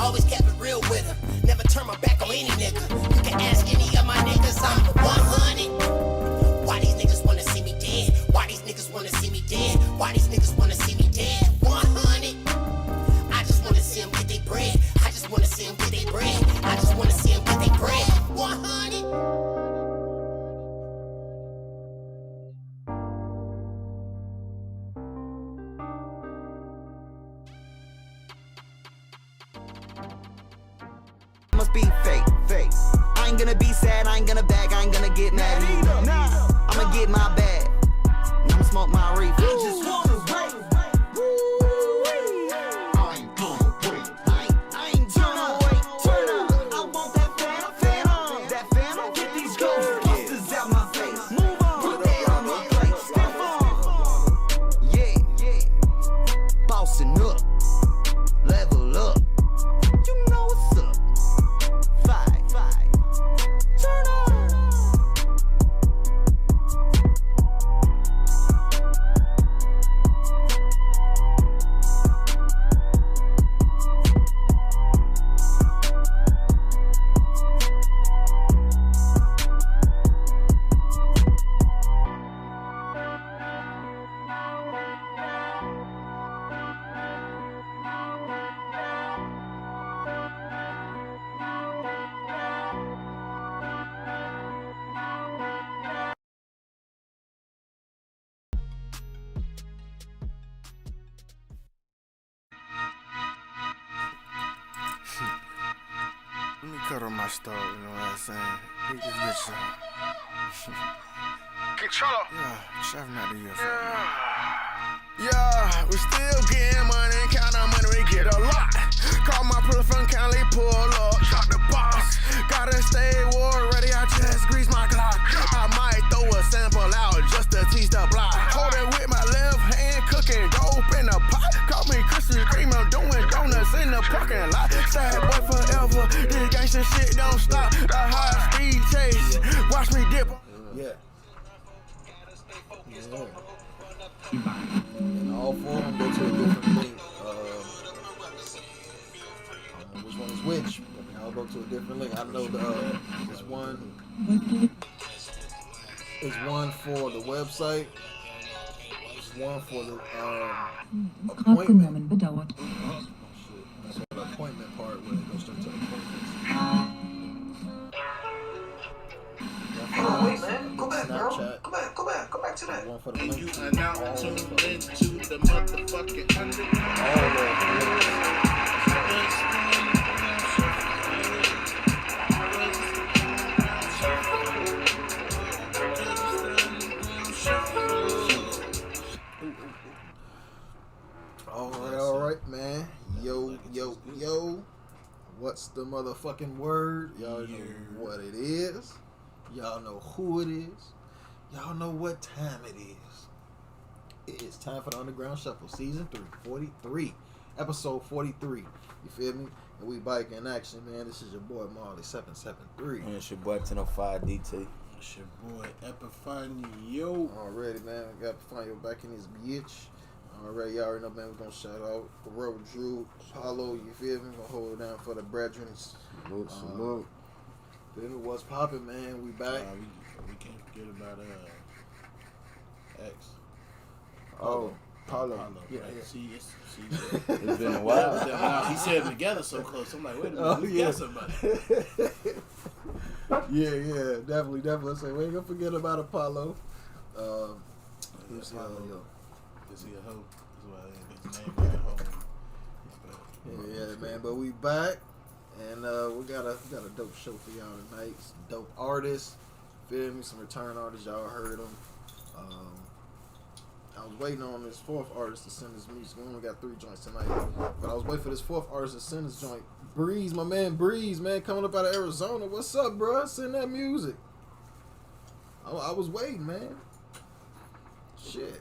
always kept it real with them. Never turn my back on any nigga. You can ask any of my niggas, I'm 100. Why these niggas wanna see me dead? Why these niggas wanna see me dead? Why these niggas wanna see me dead? 100. I just wanna see them get their bread. I just wanna see them get their bread. I just wanna see them get their bread. 100. Must be fake. I ain't gonna be sad, I ain't gonna bag, I ain't gonna get mad either. I'ma get my bag, I'ma smoke my reefer. I just wanna wait. I ain't gonna wait. I ain't gonna wait. Turn up. I want that phantom. That phantom. Get these ghostbusters out my face. Move on. Put that on my plate. Step on. Yeah. Bossing up. Level up. You know what's up. Five. Turn up. Let me cut on my stove, you know what I'm saying? Hit this bitch up. Controller. Yeah, chef not the year. Yeah, we still getting money, count our money, we get a lot. Call my proof from County, pull up, drop the box. Gotta stay war ready, I just grease my Glock. I might throw a sample out just to tease the block. Hold it with my left hand, cooking dope in the pot. Call me Krispy Kreme, I'm doing donuts in the parking lot. Sad boy forever, this gangsta shit don't stop. A high speed chase, watch me dip. Yeah. And all four of them go to a different link. Which one is which? They all go to a different link. I know this one is one for the website. It's one for the appointment. Oh, shit. That's the appointment part where it goes straight to appointments. Oh, wait, man. Go back, bro. Snapchat. Go back to that. One for the And link. you are now tuned into the motherfucking All right, man. Yo. What's the motherfucking word? Y'all know what it is. Y'all know who it is. Y'all know what time it is. It is time for the Underground Shuffle, Season 3, 43. Episode 43. You feel me? And we bike in action, man. This is your boy Marley773. And it's your boy 1005 DT. It's your boy Epiphany, yo. Already, man. We got Epiphany back in this bitch. Already, y'all already know, man. We're gonna shout out Road Drew, Apollo, you feel me? We're gonna hold it down for the brethren. Salute. Feel me? What's poppin', man? We back. We can't forget about X. Oh, Paulo. Yeah, right? yeah. See, It's been a while. Now, he said them together so close. I'm like, wait a minute, we got somebody. yeah, definitely. So we ain't gonna forget about Apollo. Who's Apollo? Is he a hoe? His name is a hoe. Yeah, man. But we back, and we got a dope show for y'all tonight. Some dope artists, feel me? Some return artists. Y'all heard them. I was waiting on this fourth artist to send his music. We only got 3 joints tonight, but I was waiting for this fourth artist to send his joint. Breeze, my man, Breeze, man, coming up out of Arizona. What's up, bro? Send that music. I was waiting, man. Shit.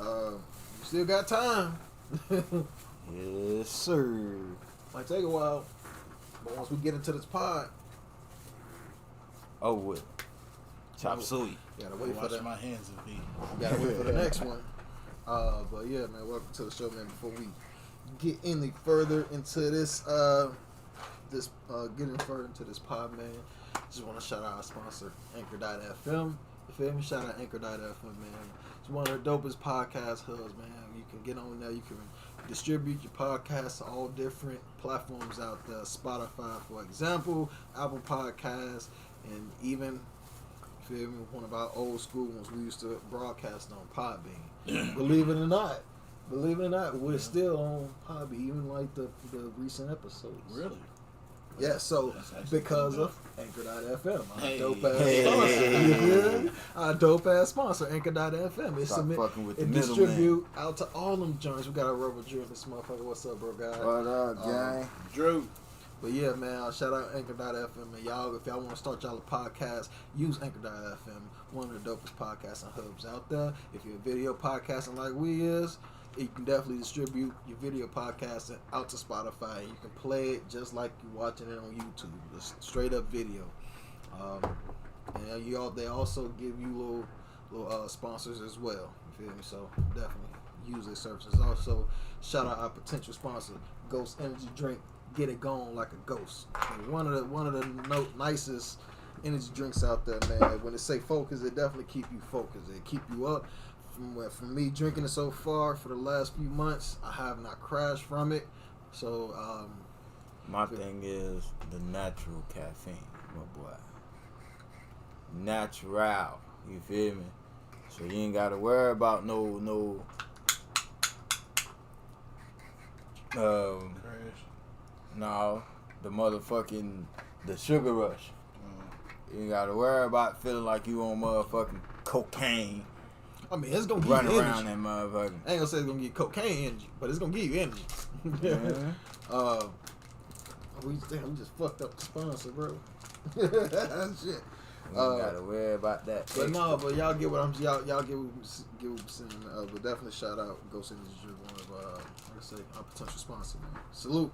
You still got time. Yes, sir. Might take a while, but once we get into this pod, Oh, what? Chop suey. gotta wait for Wash that. my hands of me. Gotta wait for the next one. But yeah, man, welcome to the show, man. Before we get any further into this getting further into this pod, man, just want to shout out our sponsor, Anchor.fm. You feel me? Shout out Anchor.fm, man. It's one of the dopest podcast hubs, man. You can get on there. You can distribute your podcast to all different platforms out there. Spotify, for example, Apple Podcasts, and even, you feel me, one of our old school ones we used to broadcast on Podbean. Believe it or not, we're still on Podbean, even like the recent episodes. Really? Yeah, so That's actually because pretty of Anchor.fm, our Hey. dope ass Hey. sponsor. You feel? Our dope ass sponsor, Anchor.fm. It Stop fucking with the it middleman. distribute out to all them joints. We got a rubber Drew in this motherfucker. What's up, bro, guy? What up, gang? Drew. But yeah, man, shout out Anchor.fm, and y'all, if y'all want to start y'all a podcast, use Anchor.fm, one of the dopest podcasting hubs out there. If you're a video podcasting like we is, you can definitely distribute your video podcasting out to Spotify. You can play it just like you're watching it on YouTube, just straight up video. And they also give you little sponsors as well. You feel me? So definitely use their services. Also, shout out our potential sponsor, Ghost Energy Drink. Get it going like a ghost. And one of the nicest energy drinks out there, man. When it say focus, it definitely keep you focused. It keep you up. From me drinking it so far for the last few months, I have not crashed from it. So My thing is the natural caffeine, my boy. Natural. You feel me? So you ain't gotta worry about no Crash. no, the sugar rush. You ain't gotta worry about feeling like you on motherfucking cocaine. I mean, it's gonna give Running you around energy. that motherfucker. I ain't gonna say it's gonna give you cocaine energy, but it's gonna give you energy. Yeah. We just fucked up the sponsor, bro. Shit. You ain't gotta worry about that. But no, but y'all get what I'm y'all get what I'm saying. But definitely shout out Ghost Energy Drink, one of like I say, our potential sponsor, man. Salute.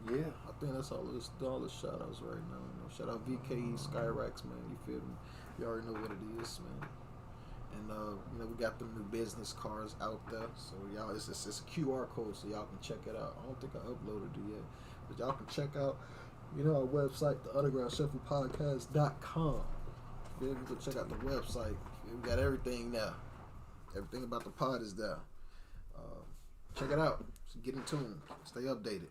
Yeah, I think that's all the shout outs right now. You know, shout out VKE Skyrax, man. You feel me? You already know what it is, man. And you know, we got them new business cards out there. So y'all, it's a QR code, so y'all can check it out. I don't think I uploaded it yet, but y'all can check out, you know, our website, the undergroundshufflepodcast.com. Feel me? Go check out the website. We got everything now. Everything about the pod is there. Check it out. So get in tune. Stay updated.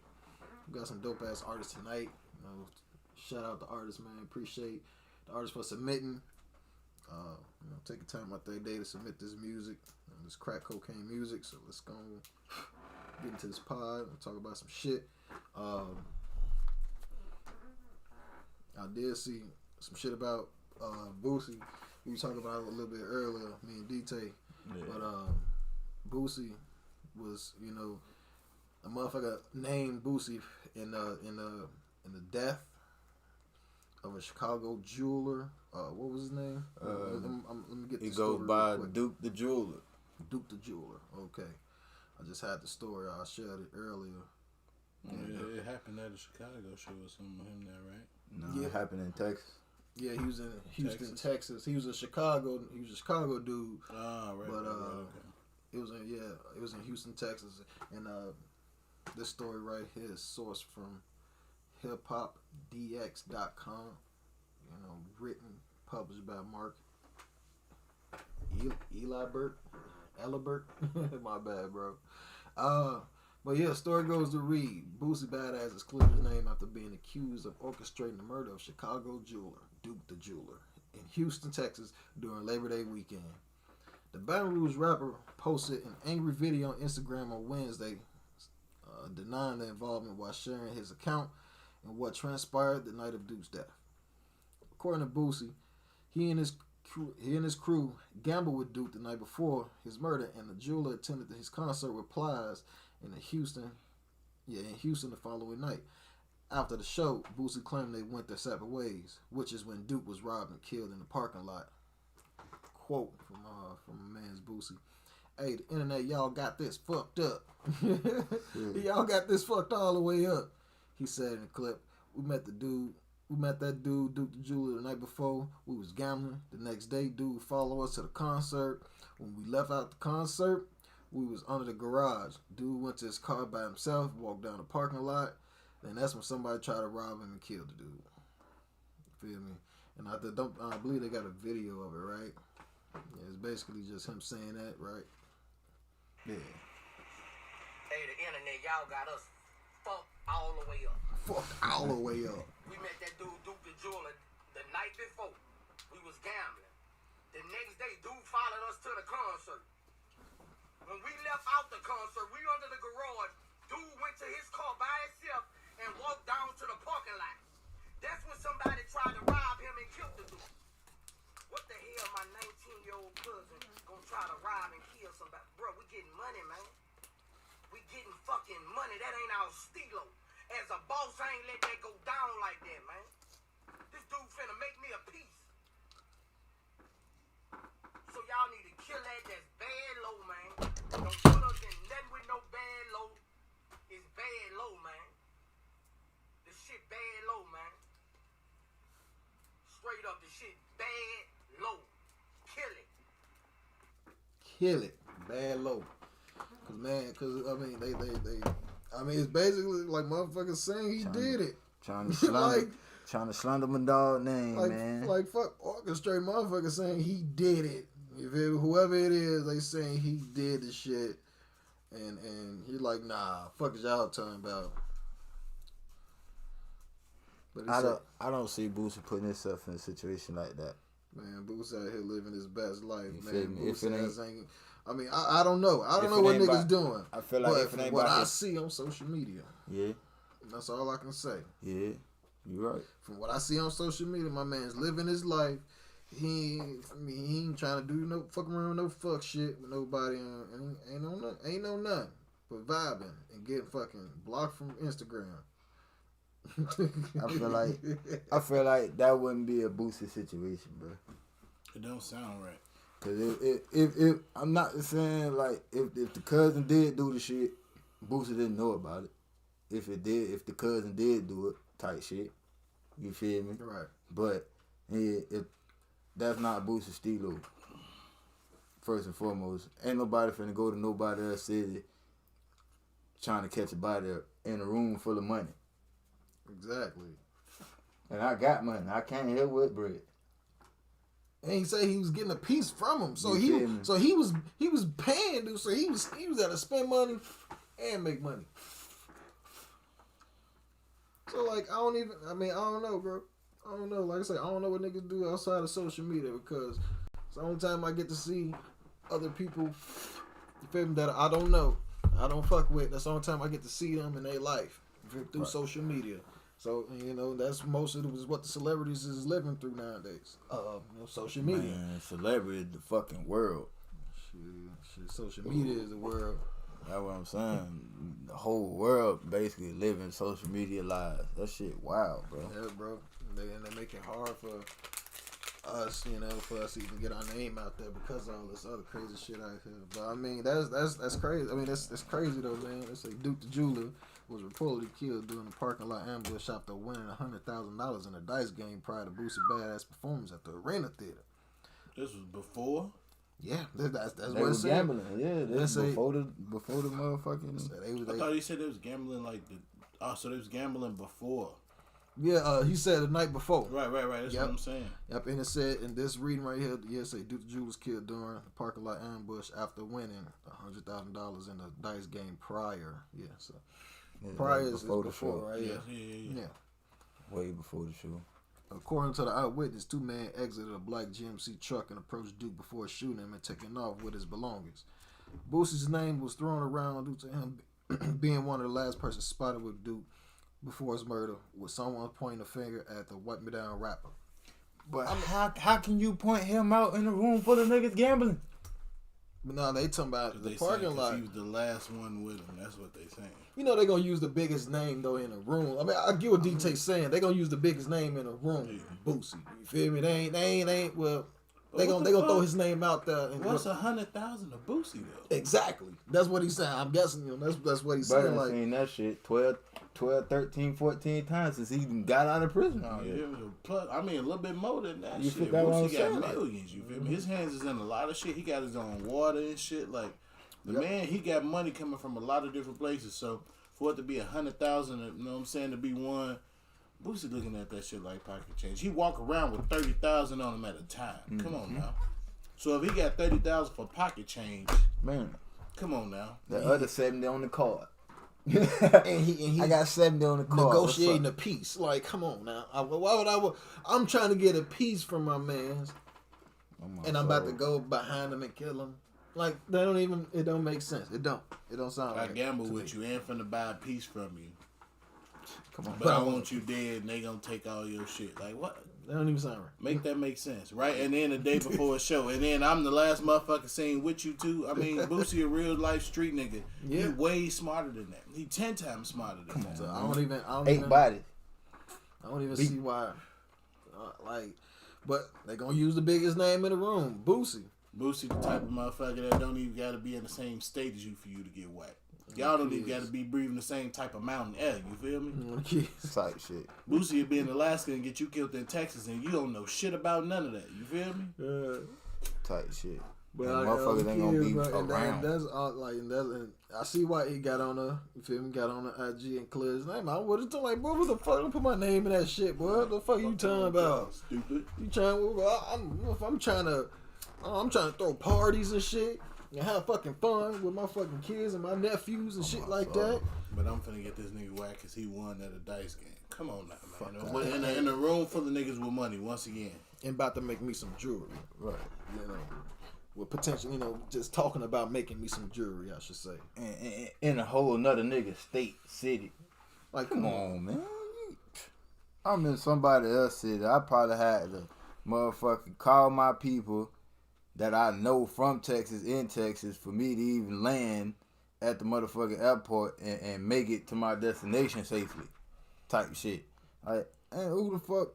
We got some dope ass artists tonight. You know, shout out the artists, man. Appreciate the artists for submitting. You know, taking time out their day to submit this music, this crack cocaine music. So let's go get into this pod and talk about some shit. I did see some shit about Boosie. We were talking about it a little bit earlier, me and DT. Yeah. But Boosie was, you know, a motherfucker named Boosie in the death of a Chicago jeweler. What was his name? Let me get the He story goes real by quick. Duke the Jeweler. Duke the jeweler. Okay, I just had the story. I shared it earlier. Yeah, it happened at a Chicago show or something with him there, right? No, Yeah. it happened in Texas. Yeah, he was in Houston, Texas? Texas. He was a Chicago dude. Ah, right. But, right, okay. It was in Houston, Texas, and this story right here is sourced from hiphopdx.com. You know, written, published by Mark Elibert. My bad, bro. But yeah, story goes to read: Boosie Badass has cleared his name after being accused of orchestrating the murder of Chicago jeweler Duke the Jeweler in Houston, Texas during Labor Day weekend. The Baton Rouge rapper posted an angry video on Instagram on Wednesday, denying the involvement while sharing his account and what transpired the night of Duke's death. According to Boosie, he and his crew gambled with Duke the night before his murder, and the jeweler attended his concert with Plies in Houston the following night. After the show, Boosie claimed they went their separate ways, which is when Duke was robbed and killed in the parking lot. Quote from man's Boosie: "Hey, the internet, y'all got this fucked up. Y'all got this fucked all the way up." He said in the clip, We met that dude, Duke the Jeweler, the night before. We was gambling. The next day, dude followed us to the concert. When we left out the concert, We was under the garage. Dude went to his car by himself, walked down the parking lot. Then that's when somebody tried to rob him and kill the dude. You feel me? And I believe they got a video of it, right? Yeah, it's basically just him saying that, right? Yeah. Hey, the internet, y'all got us fucked all the way up. Fucked all the way up. We met that dude, Duke the Jeweler, the night before. We was gambling. The next day, dude followed us to the concert. When we left out the concert, we under the garage. Dude went to his car by himself and walked down to the parking lot. That's when somebody tried to rob him and kill the dude. What the hell, my 19-year-old cousin gonna try to rob and kill somebody? Bro, we getting money, man. We getting fucking money. That ain't our stilo. As a boss, I ain't let that go down like that, man. This dude finna make me a piece. So y'all need to kill that. That's bad low, man. Don't put us in nothing with no bad low. It's bad low, man. This shit bad low, man. Straight up, this shit bad low. Kill it. Kill it. Bad low. Cause I mean, I mean, it's basically like motherfuckers saying he did it. Trying to slander my dog name, man. Like fuck orchestrate motherfuckers saying he did it. You feel me? Whoever it is, they saying he did the shit. And he like, nah, fuck is y'all talking about? But I don't see Boosie putting himself in a situation like that. Man, Boosie out here living his best life, You man. feel me? If it ain't, I mean, I don't know. I don't If know it what ain't niggas about- doing. I feel like but if it from ain't what about I his- see on social media, Yeah, that's all I can say. yeah, you right. From what I see on social media, my man's living his life. He ain't trying to do no fuck around, no fuck shit with nobody. Ain't no nothing but vibing and getting fucking blocked from Instagram. I feel like that wouldn't be a Boosie situation, bro. It don't sound right. Cause if I'm not saying like if the cousin did do the shit, Boosie didn't know about it. If the cousin did do it, type shit. You feel me? Right. But if that's not Boosie's stilo. First and foremost, ain't nobody finna go to nobody else's city trying to catch a body in a room full of money. Exactly. And I got money. I can't help with bread. And he said he was getting a piece from him, so You feel me? he was paying, dude. So he was got to spend money and make money. So like I don't know, bro. I don't know. Like I said, I don't know what niggas do outside of social media because it's the only time I get to see other people, you feel me, that I don't know, I don't fuck with. That's the only time I get to see them in their life through Right. social media. So that's most of it was what the celebrities is living through nowadays. Social media. Man, celebrity is the fucking world. Shit, social media is the world. That's what I'm saying. The whole world basically living social media lives. That shit wild, bro. Yeah, bro. They make it hard for us, for us to even get our name out there because of all this other crazy shit out here. But I mean, that's crazy. I mean, that's crazy though, man. They say Duke the Jeweler was reportedly killed during the parking lot ambush after winning $100,000 in a dice game prior to Boosie badass performance at the Arena Theater. This was before. Yeah, that's They what it was said. gambling. Yeah, They this say- before the motherfucking. So I thought he said they was gambling so they was gambling before. Yeah, he said the night before. Right. That's Yep. what I'm saying. Yep, and it said in this reading right here, yeah, say Duke the Jew was killed during the parking lot ambush after winning $100,000 in a dice game prior. Yeah, so prior is before, right? Yeah. Yeah. Way before the show. According to the eyewitness, two men exited a black GMC truck and approached Duke before shooting him and taking off with his belongings. Boosie's name was thrown around due to him being one of the last persons spotted with Duke before his murder, with someone pointing a finger at the Wipe Me Down rapper. But how can you point him out in a room full of niggas gambling? But now they talking about the They parking saying 'cause lot. he was the last one with him. That's what they saying. They're gonna use the biggest name though in a room. I mean, I get what DT's saying. They're gonna use the biggest name in a room. Boosie. You feel me? They ain't well. They gonna throw his name out there. And What's 100,000 of Boosie though? exactly? That's what he's saying. I'm guessing. That's what he's But saying. I Like, seen that shit 12, 13, 14 times since he got out of prison. Yeah, plus, I mean, a little bit more than that You shit. feel what I'm Boosie got saying? millions, you feel me? His hands is in a lot of shit. He got his own water and shit. Like, The man, he got money coming from a lot of different places. So for it to be 100,000, you know what I'm saying, to be one, Boosie looking at that shit like pocket change. He walk around with 30,000 on him at a time. Come on now. So if he got 30,000 for pocket change, Man, come on now. the other 70 on the card. and he I got 70 on the card. negotiating a piece. Like, come on now. Why would I'm trying to get a piece from my man's, and I'm about to go behind him and kill him. Like, it don't make sense. It don't sound right. I gamble with you and finna buy a piece from you. Come on. But I want you dead and they gonna take all your shit. Like, what? That don't even sound right. Make that make sense, right? And then the day before a show, and then I'm the last motherfucker seen with you too. I mean, Boosie a real life street nigga. Yeah. He way smarter than that. He 10 times smarter than that. So I don't even 8 bodies. I don't even see why. But they gonna use the biggest name in the room, Boosie. Boosie the type of motherfucker that don't even gotta be in the same state as you for you to get whacked. Y'all don't even gotta be breathing the same type of mountain air. You feel me? Type shit. Boosie would be in Alaska and get you killed in Texas, and you don't know shit about none of that. You feel me? Type shit. But And motherfuckers ain't gonna be around. That's all, and I see why he got on the, you feel me, got on the IG and cleared his name. I would have told like, boy, what the fuck? Don't put my name in that shit, boy. What the fuck you talking about? Stupid. You I'm trying to throw parties and shit and have fucking fun with my fucking kids and my nephews and shit like that. But I'm finna get this nigga whacked because he won at a dice game. Come on now, man. In a room full of niggas with money, once again. And about to make me some jewelry. Right. You know, with potential, just talking about making me some jewelry, I should say. And in a whole nother nigga state, city. Like, Come on, man. I'm in somebody else's city. I probably had to motherfucking call my people that I know from Texas, in Texas, for me to even land at the motherfucking airport and make it to my destination safely. Type shit. Like, and who the fuck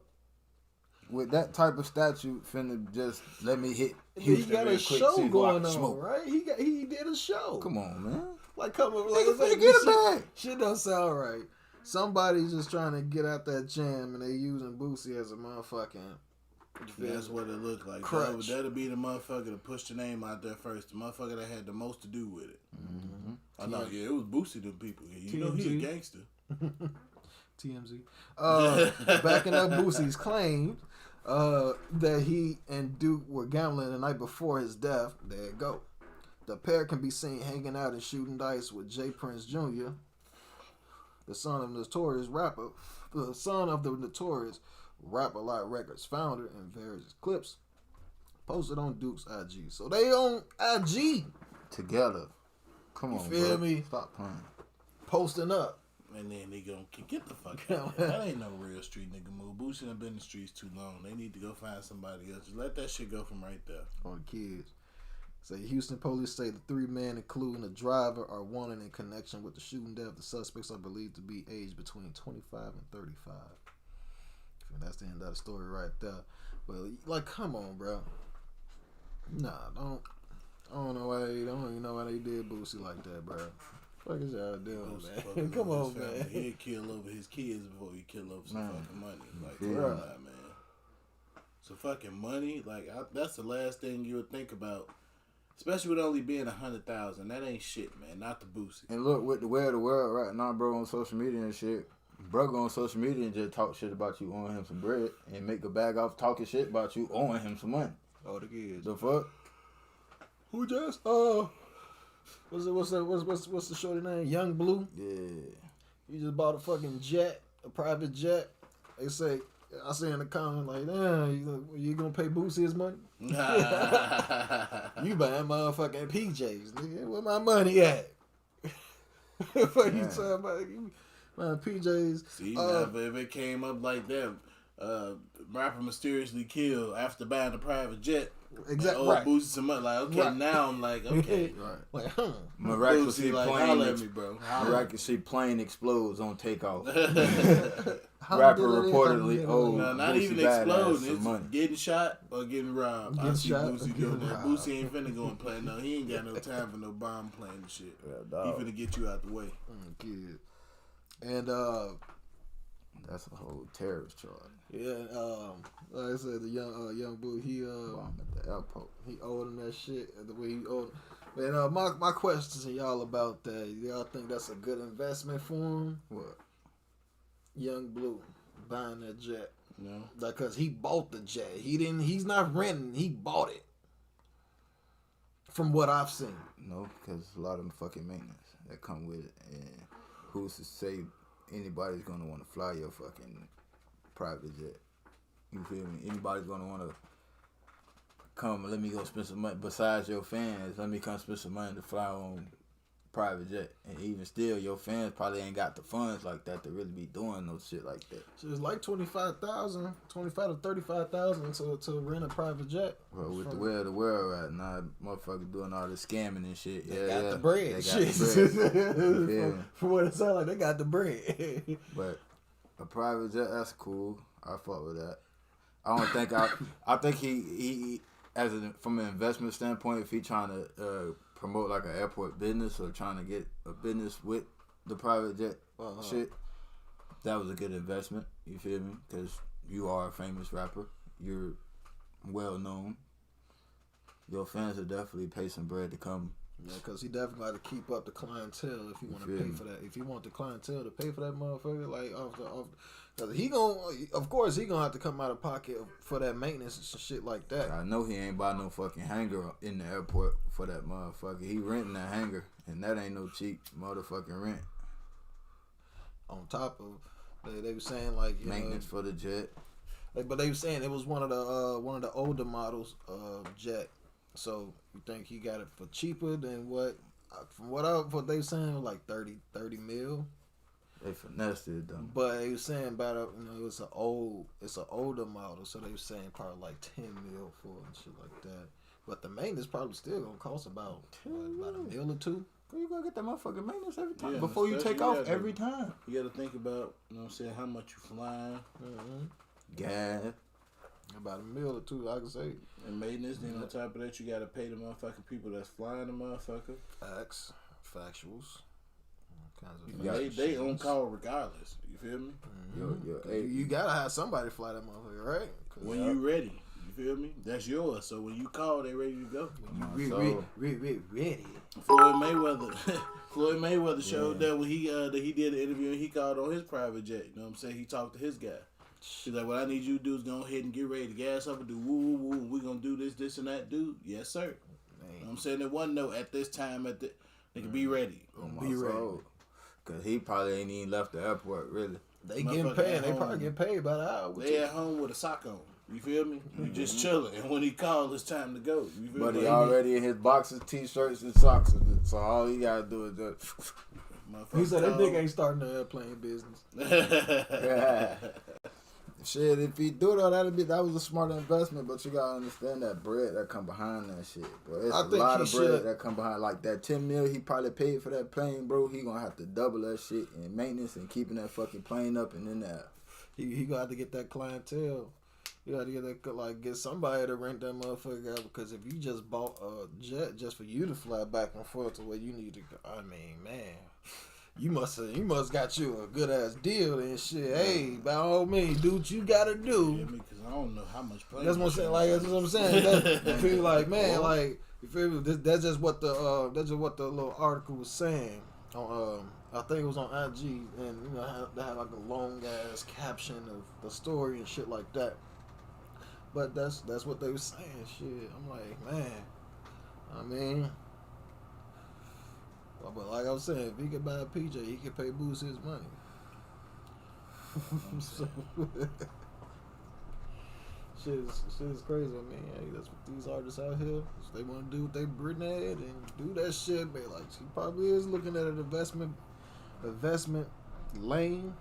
with that type of statue finna just let me hit Houston he got real a quick, show see who I going can on, smoke. right? He did a show. Come on, man. Like, come on, like, Nigga, it's like, finna get shit, it back. shit don't sound right. Somebody's just trying to get out that jam and they using Boosie as a motherfucking. That's what it looked like. Crutch. That'll be the motherfucker to push the name out there first. The motherfucker that had the most to do with it. Mm-hmm. I know, yeah, it was Boosie them people. You know he a TMZ. gangster. TMZ. Backing up Boosie's claim that he and Duke were gambling the night before his death. There you go. The pair can be seen hanging out and shooting dice with Jay Prince Jr., the son of the notorious Rap-A-Lot Records founder, in various clips posted on Duke's IG. So they on IG Together. Come on, feel bro. me? Stop playing. posting up. And then they gonna get the fuck out. That ain't no real street nigga move. Boosie done been in the streets too long. They need to go find somebody else. Just let that shit go from right there. On the kids. Say Houston police say the 3 men, including the driver, are wanted in connection with the shooting death. The suspects are believed to be aged between 25 and 35. And that's the end of the story right there. But like, come on, bro. Nah, I don't know why they don't even know why they did Boosie like that, bro. What is y'all doing, man? Come on, man. He'd kill over his kids before he kill over some fucking money. Like, Yeah. come on, man. So fucking money, like that's the last thing you would think about. Especially with only being 100,000, that ain't shit, man. Not the Boosie. And look, with the way of the world right now, bro, on social media and shit, bro go on social media and just talk shit about you, owing him some bread, and make a bag off talking shit about you, owing him some money. Oh, the kids. The fuck? Who just what's the shorty name? Young Blue. Yeah. He just bought a fucking jet, a private jet. They say, I say in the comment like, damn, you gonna pay Boosie his money? You buying motherfucking PJs, nigga. Where my money at? What you talking about? My PJs. See, now, if it came up like that, rapper mysteriously killed after buying a private jet. Exactly. Right. Boosie some money. Like, okay, Right. now I'm like, okay. Like, Miraculously Boosie, like, plane, holla at me, bro. miraculously plane explodes on takeoff. how Rapper did it- reportedly owed No, not Boosie even badass exploding. some It's money. getting shot or getting robbed. I Getting see shot or Boosie getting doing that. robbed. Boosie ain't finna go and play. No, he ain't got no time for no bomb playing and shit. Yeah, He dog. finna get you out the way. Kid. And That's a whole terrorist charge. yeah, like I said, the young Blue, he Bomb at the airport. he owed him that shit. The way he owed, Man, my question to y'all about that. Y'all think that's a good investment for him? What? Young Blue buying that jet. No. Like, cause he bought the jet. He's not renting. He bought it. From what I've seen. No, because a lot of them fucking maintenance that come with it, and who's to say anybody's gonna want to fly your fucking private jet? You feel me? Anybody's gonna want to come. Let me go spend some money. Besides your fans, let me come spend some money to fly on private jet. And even still, your fans probably ain't got the funds like that to really be doing no shit like that. So it's like $25,000 to $35,000 to rent a private jet. Well, with the way of the world right now, motherfuckers doing all this scamming and shit. They got the bread. They got Shit. the bread. You feel me? From what it sounds like, they got the bread. But a private jet, that's cool. I fuck with that. I don't think I think he as from an investment standpoint, if he trying to promote like an airport business or trying to get a business with the private jet shit, that was a good investment. You feel me? Because you are a famous rapper. You're well known. Your fans will definitely pay some bread to come. Yeah, because he definitely got to keep up the clientele if he want to feel pay me? for that. If he want the clientele to pay for that motherfucker, like off, because of course he gonna have to come out of pocket for that maintenance and shit like that. I know he ain't buy no fucking hangar in the airport for that motherfucker. He renting that hangar, and that ain't no cheap motherfucking rent. On top of they were saying like Maintenance for the jet. but they were saying it was one of the older models of jet. So you think he got it for cheaper than what? From what they were saying, it was like 30 mil. They finessed it though. But they were saying about it's an older model, so they were saying probably like 10 mil for it and shit like that. But the maintenance probably still gonna cost about a mil or two. You gonna get that motherfucking maintenance every time Yeah, before you especially take off you gotta- every time. You got to think about, you know what I'm saying, how much you flying Gas. About a mil or two, I can say. and maintenance. Then on top of that, you got to pay the motherfucking people that's flying the motherfucker. Facts, factuals, all kinds of. Yeah, They on call regardless. You feel me? You gotta have somebody fly that motherfucker, right? 'Cause When you ready. You feel me? That's yours. So when you call, they ready to go. ready. Floyd Mayweather showed that when he did the interview and he called on his private jet. You know what I'm saying? He talked to his guy. He's like, what I need you to do is go ahead and get ready to gas up and do woo woo woo. And we gonna do this and that, dude. Yes, sir. You know what I'm saying? There wasn't no at this time they can be ready. Be ready. Cause he probably ain't even left the airport really. They getting Motherfucker paid. at They home. probably get paid by the hour. They at home with a sock on. You feel me? You just chilling. And when he called, it's time to go. You feel But me? he already in his boxes, t-shirts, and socks. So all he gotta do is just. He said that called. nigga ain't starting the airplane business. Shit, if he do that was a smart investment. But you gotta understand that bread that come behind that shit, bro. It's I a think lot he of bread should. that come behind. Like that 10 mil he probably paid for that plane, bro. He gonna have to double that shit in maintenance and keeping that fucking plane up and in there. He gonna have to get that clientele. You got to get somebody to rent that motherfucker out, because if you just bought a jet just for you to fly back and forth to where you need to go, I mean, man, you must got you a good ass deal and shit. Hey, by all means, do what you gotta do. Because I don't know how much plane. That's what I'm saying. Like that's what I'm saying. That, you feel like, man, like you feel me? That's just what the little article was saying. On I think it was on IG, and they had like a long ass caption of the story and shit like that. But that's what they were saying. Shit, I'm like, man. I mean, but like I was saying, if he could buy a PJ, he could pay Boost his money. So, shit is crazy. I mean, hey, that's what these artists out here. If they want to do what they Britney had and do that shit, but like he probably is looking at an investment lane.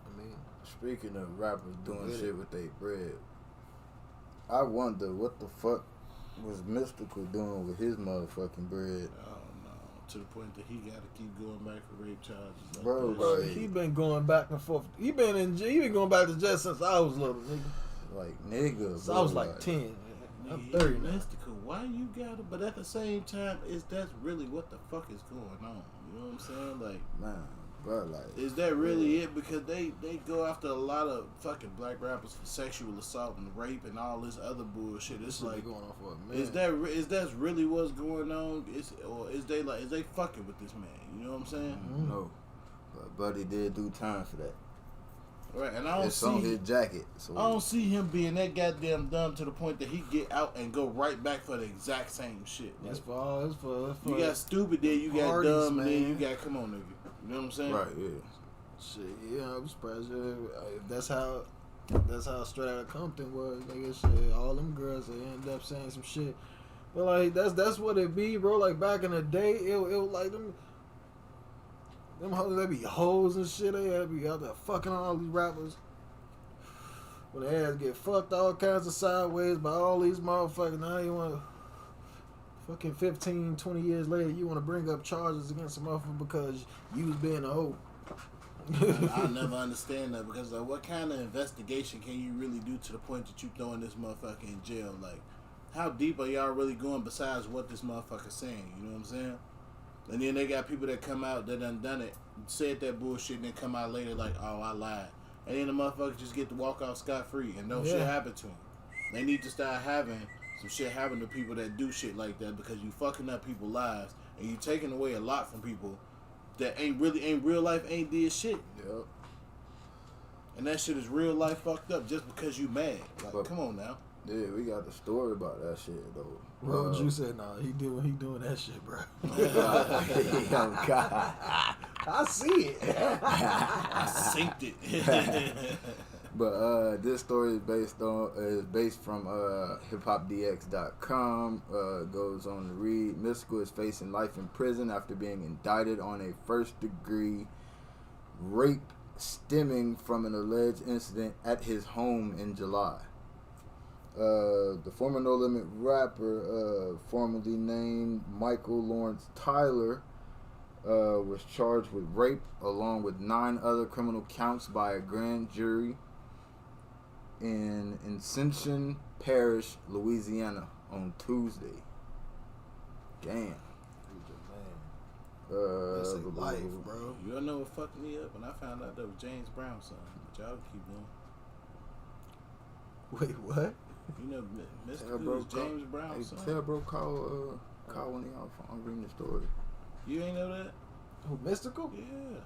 I mean, Speaking of rappers doing shit with their bread, I wonder what the fuck was Mystical doing with his motherfucking bread. I don't know. To the point that he got to keep going back for rape charges. Like Bro, that. bro, he been going back and forth. He been going back to jail since I was little, nigga. Like, nigga. So bro, I was like 10. I'm Nigga, 30 now. Mystical, why you got it? But at the same time, that's really what the fuck is going on. You know what I'm saying? Like, Man, bro, like, is that really it? Because they go after a lot of fucking black rappers for sexual assault and rape and all this other bullshit. It's This like, been going on for a minute. is that really what's going on? Is they fucking with this man? You know what I'm saying? no. But Buddy did do time for that. Right, and I don't It's on his see. jacket. So I don't see him being that goddamn dumb to the point that he get out and go right back for the exact same shit. It's Like, for all. It's for you got stupid there, you got parties, dumb, and then man. you got come on, nigga. You know what I'm saying? right, yeah. shit. Yeah, I'm surprised. That's how Straight Outta Compton was. Nigga, shit. All them girls they end up saying some shit. But like that's what it be, bro. Like back in the day, it like them hoes, they be hoes and shit. They had be out there fucking all these rappers. When they ass get fucked all kinds of sideways by all these motherfuckers. Now you want fucking 15, 20 years later, you want to bring up charges against a motherfucker because you was being a hoe. I'll never understand that because like, what kind of investigation can you really do to the point that you throwing this motherfucker in jail? Like, how deep are y'all really going besides what this motherfucker's saying? You know what I'm saying? And then they got people that come out that done it, said that bullshit, and then come out later like, oh, I lied. And then the motherfuckers just get to walk out scot-free and no shit happen to them. They need to start having some shit happen to people that do shit like that because you fucking up people's lives and you taking away a lot from people that ain't real life ain't did shit. Yep. And that shit is real life fucked up just because you mad. Like, But- come on now. Yeah, we got the story about that shit though. What you said? Nah, he doing that shit, bro. Oh God. I see it. I synced it. But this story is based from hiphopdx.com. Goes on to read: Mystical is facing life in prison after being indicted on a first-degree rape stemming from an alleged incident at his home in July. The former No Limit rapper, formerly named Michael Lawrence Tyler, was charged with rape along with 9 other criminal counts by a grand jury in Ascension Parish, Louisiana on Tuesday. Damn. That's a life, bro. You don't know what fucked me up when I found out that was James Brown's son. But y'all keep going. Wait, what? You know, Mr. Tell Cool bro, is James Brown's son. Tell bro, call when he off. I'm reading the story. You ain't know that? Who, Mystical? Yeah.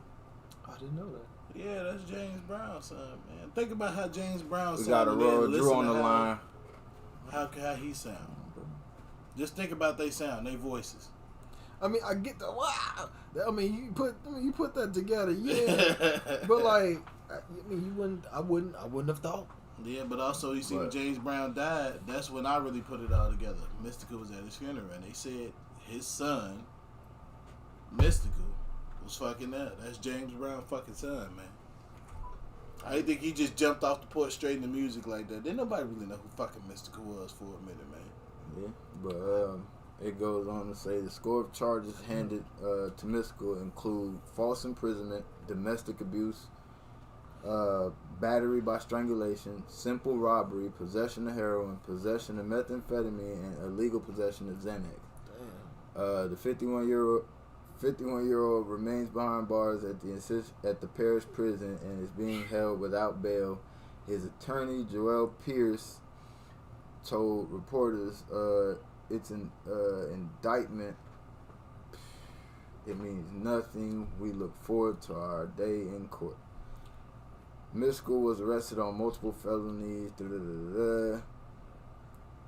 I didn't know that. Yeah, that's James Brown's son, man. Think about how James Brown's We son. got a Royal Drew on the how, line. How he sound. Just think about they sound, they voices. I mean, I get the wow. I mean, you put that together, yeah. But like, I mean, I wouldn't have thought. Yeah, but also you see when But- James Brown died, that's when I really put it all together. Mystical was at his funeral and they said his son, Mystical, was fucking up. That's James Brown fucking son, man. I didn't think he just jumped off the porch straight into music like that. Didn't nobody really know who fucking Mystical was for a minute, man. Yeah, but it goes on to say the score of charges handed to Mystical include false imprisonment, domestic abuse, battery by strangulation, simple robbery, possession of heroin, possession of methamphetamine, and illegal possession of Xanax. Damn. The 51-year-old remains behind bars at the parish prison and is being held without bail. His attorney, Joel Pierce, told reporters it's an indictment. It means nothing. We look forward to our day in court. Mystical was arrested on multiple felonies.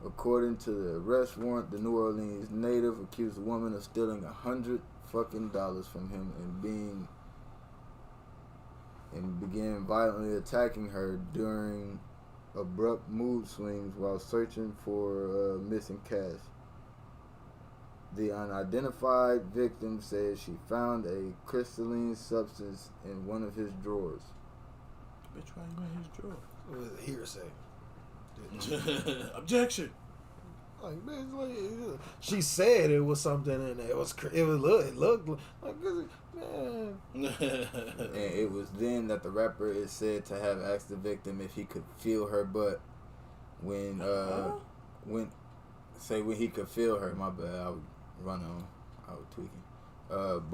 According to the arrest warrant, the New Orleans native accused a woman of stealing $100 from him and began violently attacking her during abrupt mood swings while searching for missing cash. The unidentified victim said she found a crystalline substance in one of his drawers. Bitch, why you in his drawer? It was a hearsay. Objection. Like, bitch, like, she said it was something in there. It looked like, man. And it was then that the rapper is said to have asked the victim if he could feel her butt when he could feel her. My bad, I was running on. I was tweaking. I'm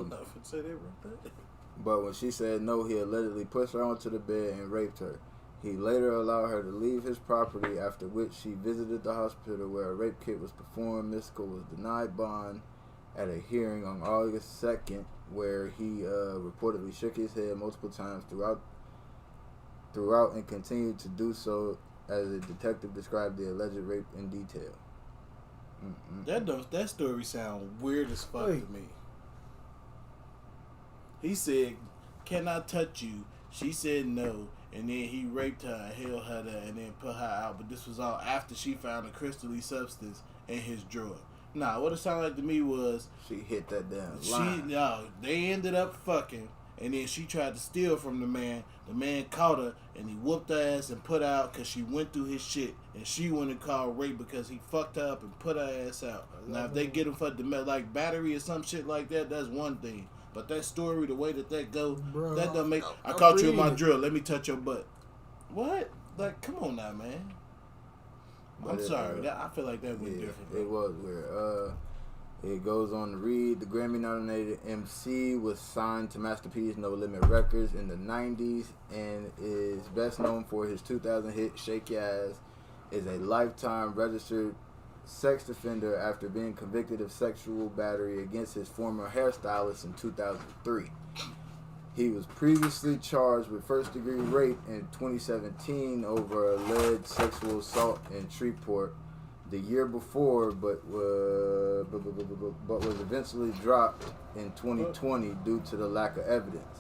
not finna say that right there. But when she said no, he allegedly pushed her onto the bed and raped her. He later allowed her to leave his property, after which she visited the hospital where a rape kit was performed. Mystical was denied bond at a hearing on August 2nd, where he reportedly shook his head multiple times throughout and continued to do so as a detective described the alleged rape in detail. That story sound weird as fuck to me. He said, "Can I touch you?" She said no, and then he raped her and held her there and then put her out. But this was all after she found a crystalline substance in his drawer. Nah, what it sounded like to me was She hit that damn line. they ended up fucking, and then she tried to steal from the man. The man caught her, and he whooped her ass and put her out because she went through his shit, and she went and called rape because he fucked her up and put her ass out. Now, if they get him for like battery or some shit like that, that's one thing. But that story, the way that go, Bro, that don't make. I I'm caught you in my reading. drill. Let me touch your butt. What? Like, come on now, man. I'm But sorry. I feel like that went Yeah, different. it was weird. It goes on to read, the Grammy-nominated MC was signed to Masterpiece No Limit Records in the 90s and is best known for his 2000 hit Shake Your Ass. Is a lifetime registered sex offender after being convicted of sexual battery against his former hairstylist in 2003. He was previously charged with first-degree rape in 2017 over alleged sexual assault in Shreveport the year before, but was eventually dropped in 2020 due to the lack of evidence.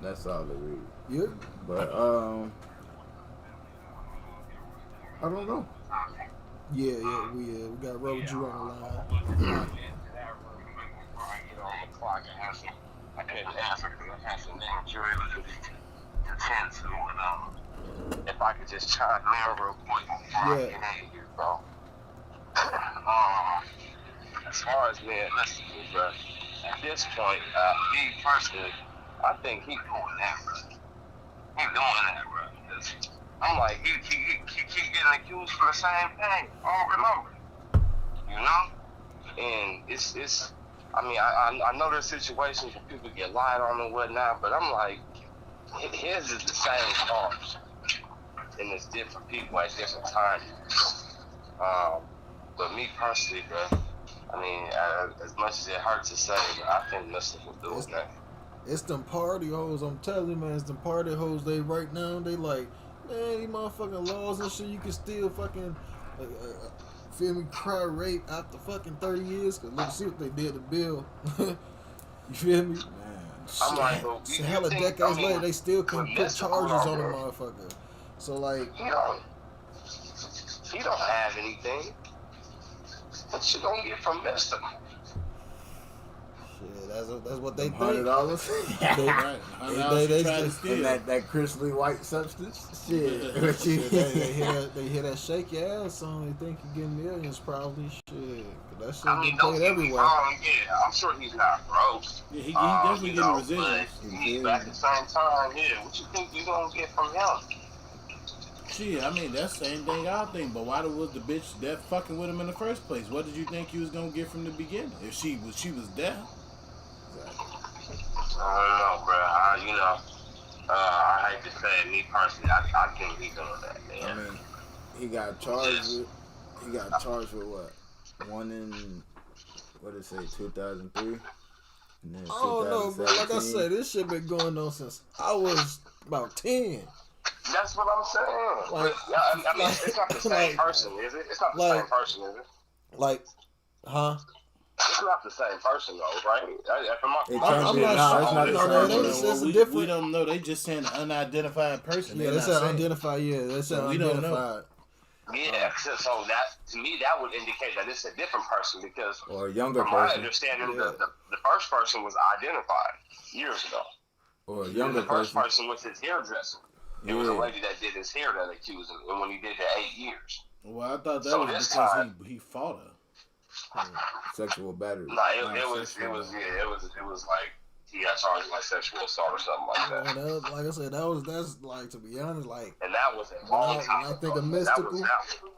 That's all they read. Yeah. But I don't know. Yeah, we got Road Drew on the line. I couldn't answer because I had some name jury to tend to. And if I could just chime in real quick before I get in here, bro. As far as me and listening, bro, at this point, me personally, I think he doing that, bro. He doing that, bro. I'm like, he keep getting accused for the same thing. I don't remember. You know? And it's I mean, I know there's situations where people get lied on and whatnot, but I'm like, his is the same cause. And it's different people at different times. But me personally, bro, I mean, as much as it hurts to say, I think Mr. will do it now. It's them party hoes, I'm telling you, man. It's them party hoes. They right now, they like, man, these motherfucking laws and shit. You can still fucking, feel me, cry rape after fucking 30 years. Cause let's see what they did to Bill. You feel me? Man, I'm like, well, so hella decades later, they still can put charges on the motherfucker. So like, he don't have anything. What you gonna get from Mister? shit, that's what they think. $100. They try to just steal. And that crystally white substance. Shit. they hear that shake your ass song. They think you getting millions, probably. Shit, 'cause that shit I mean, get don't played get me everywhere. wrong, yeah, I'm sure he's not broke. Yeah, he definitely you getting know, residuals. but at the same time, yeah, what you think you gonna get from him? Shit, I mean, that's the same thing I think. But why was the bitch that fucking with him in the first place? What did you think you was gonna get from the beginning? If she was there. I don't know, bro. I hate to say it, me personally, I think he's doing that, man. I mean, he got charged with what? One in, what did it say, 2003? And then Oh no, bro. Like I 2017. said, this shit been going on since I was about 10. That's what I'm saying. Like, I mean, it's not the same person, is it? It's not the same person, is it? Like, huh? It's not the same person, though, right? It I'm can't be. not No, sure. it's not the No, same. it's Well, a we different. don't know. They just saying an unidentified person. Yeah, They they not said saying. unidentified. Yeah, they said So we don't know. unidentified. Yeah, so that, to me, that would indicate that it's a different person because Or a younger from my person. understanding, Yeah. the first person was identified years ago. Or a And younger the first person. person was his hairdresser. It was a lady that did his hair that accused him, and when he did that 8 years. Well, I thought that So was this because time- he fought her. Sexual battery. No, it was like he got charged with like sexual assault or something like that. And that, like I said, that's like, to be honest, like, And that was a long time when I think ago. of That mystical. was that one.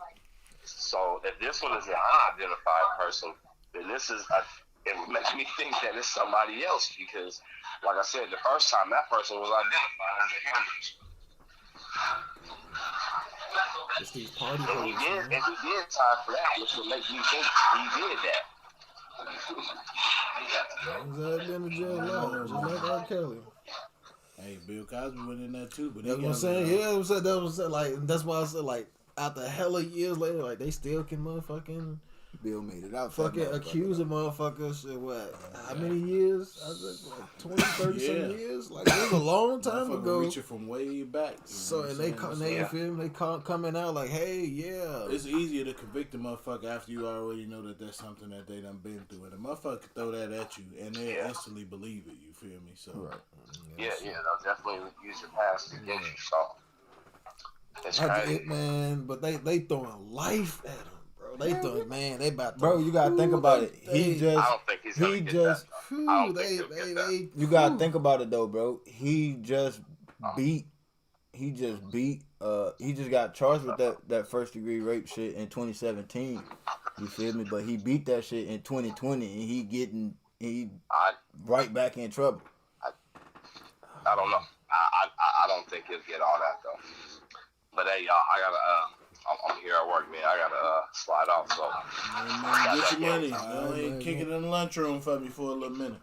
So if this one is an unidentified person, then this is it makes me think that it's somebody else because, like I said, the first time that person was identified as a hindrance. It's these party And he hoes, did, man. and he did time for that, which would make me think he did that. He's been in jail a lot, just like R. Kelly. Hey, Bill Cosby went in there too, but That's what I'm saying. Yeah, that's why I said like after hella years later, like they still can motherfucking Bill made it out. fucking accuse a motherfucker. Shit, what? How many years? I was like 20, 30 some years. Like it was a long time ago. Reaching from way back. So and they feel me, they coming out like, hey, yeah. It's easier to convict a motherfucker after you already know that that's something that they done been through, and a motherfucker can throw that at you, and they instantly believe it. You feel me? So Right. Yeah, they'll definitely use your past against you. So it's crazy, man. But they throwing life at him, bro. They throwing, man. They about to, Bro, you gotta think about it. I don't think he's gonna get that. I don't think he'll get that. You gotta think about it though, bro. He just got charged with that first degree rape shit in 2017. You feel me? But he beat that shit in 2020, and he right back in trouble. I don't know. I don't think he'll get all that though. But hey, y'all, I gotta. I'm here at work, man. I gotta slide off. So get your money. Kick it in the lunchroom for me for a little minute.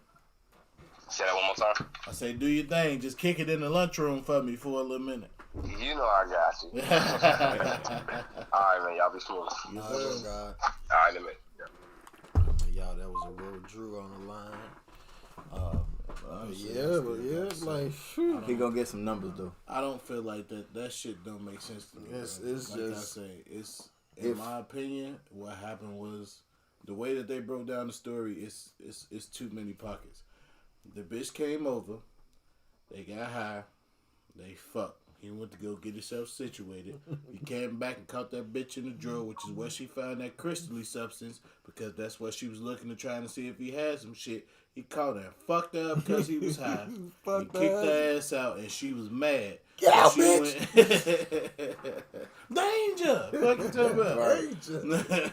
Say that one more time. I say, do your thing. Just kick it in the lunchroom for me for a little minute. You know I got you. All right, man. Y'all be smooth. Oh, God. All right, in a minute. Yeah. Y'all, that was a real Drew on the line. Like, phew. He gonna get some numbers though. I don't feel like that shit don't make sense to me. It's like just, I say, it's in my opinion, what happened was the way that they broke down the story. It's too many pockets. The bitch came over, they got high, they fucked. He went to go get himself situated. He came back and caught that bitch in the drawer, which is where she found that crystally substance, because that's what she was looking to trying to see if he had some shit. He caught her and fucked her up because he was high. He kicked her ass out, and she was mad. Get out, bitch! Danger! Fucking talking about. Danger.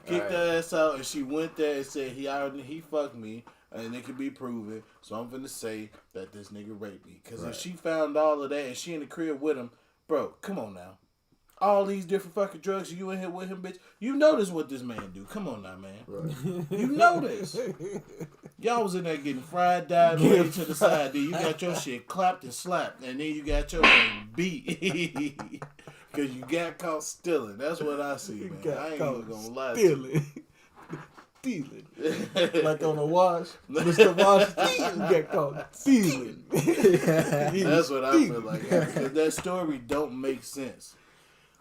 Kicked her ass out, and she went there and said he fucked me, and it could be proven. So I'm finna say that this nigga raped me. Because if she found all of that and she in the crib with him, bro, come on now. All these different fucking drugs, you in here with him, bitch. You notice what this man do. Come on now, man. Right. You know this. Y'all was in there getting fried, died, laid to the side. Then you got your shit clapped and slapped. And then you got your thing beat. Because you got caught stealing. That's what I see, man. I ain't even gonna lie to you. Stealing. Like on the wash. Mr. Wash, you got caught stealing. That's what I feel like. Because that story don't make sense.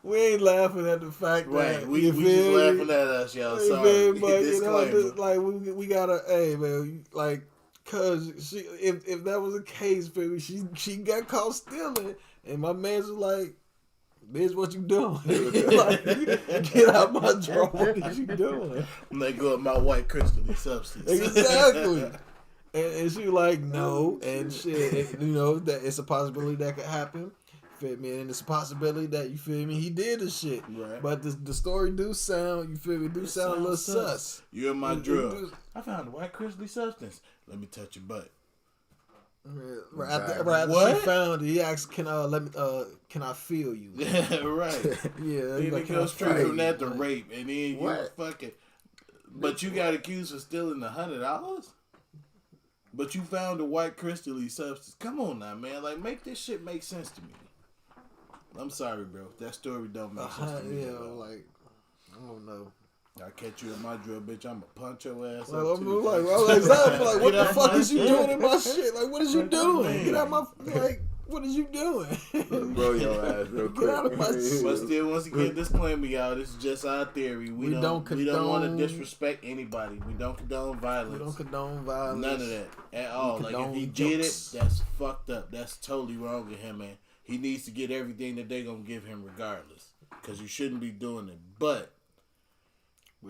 We ain't laughing at the fact that we just laughing at us, y'all. Sorry, but disclaimer. like we gotta, hey man, like, cause she, if that was the case, baby, she got caught stealing, and my man's was like, bitch, what you doing? Like, get out my drawer. What is you doing? Let go of my white crystal substance. Exactly. And she was like, no, and shit, and, you know that it's a possibility that could happen. Feel me? And it's a possibility that, you feel me, he did the shit. Right. But the story do sound, you feel me, sound a little sus. You're my drug. I found a white crystal substance. Let me touch your butt. Right after she found it, he asked, "Can I feel you?" Right. Yeah. He like, goes straight from that to rape, and then you fucking. But you got accused of stealing $100. But you found a white crystally substance. Come on now, man. Like, make this shit make sense to me. I'm sorry, bro. That story don't make sense to me. Yeah, like, I don't know. I catch you in my drill, bitch. I'ma punch your ass Like, up I'm too. like, what the fuck is you doing in my shit? Like, what is you doing? Get out my, like, what is you doing? Bro, your ass real quick. Get out of my shit. But still, once again, disclaimer, y'all. This is just our theory. We don't want to disrespect anybody. We don't condone violence. We don't condone violence. None of that at all. Like, if he did it, that's fucked up. That's totally wrong with him, man. He needs to get everything that they gonna give him regardless. Because you shouldn't be doing it. But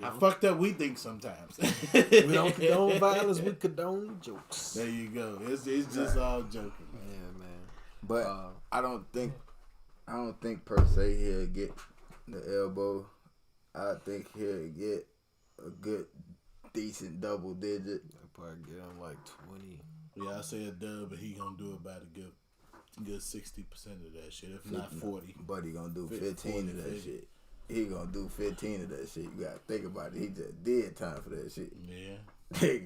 how fucked up we think sometimes. We don't condone violence. We condone jokes. There you go. It's just all joking. Yeah, man. But I don't think per se he'll get the elbow. I think he'll get a good decent double digit. I probably get him like 20. Yeah, I say a dub, but he gonna do about a good 60% of that shit, if not 40. But he gonna do 50, 15 of that 50. shit. He gonna do 15 of that shit. You gotta think about it. He just did time for that shit. Yeah. They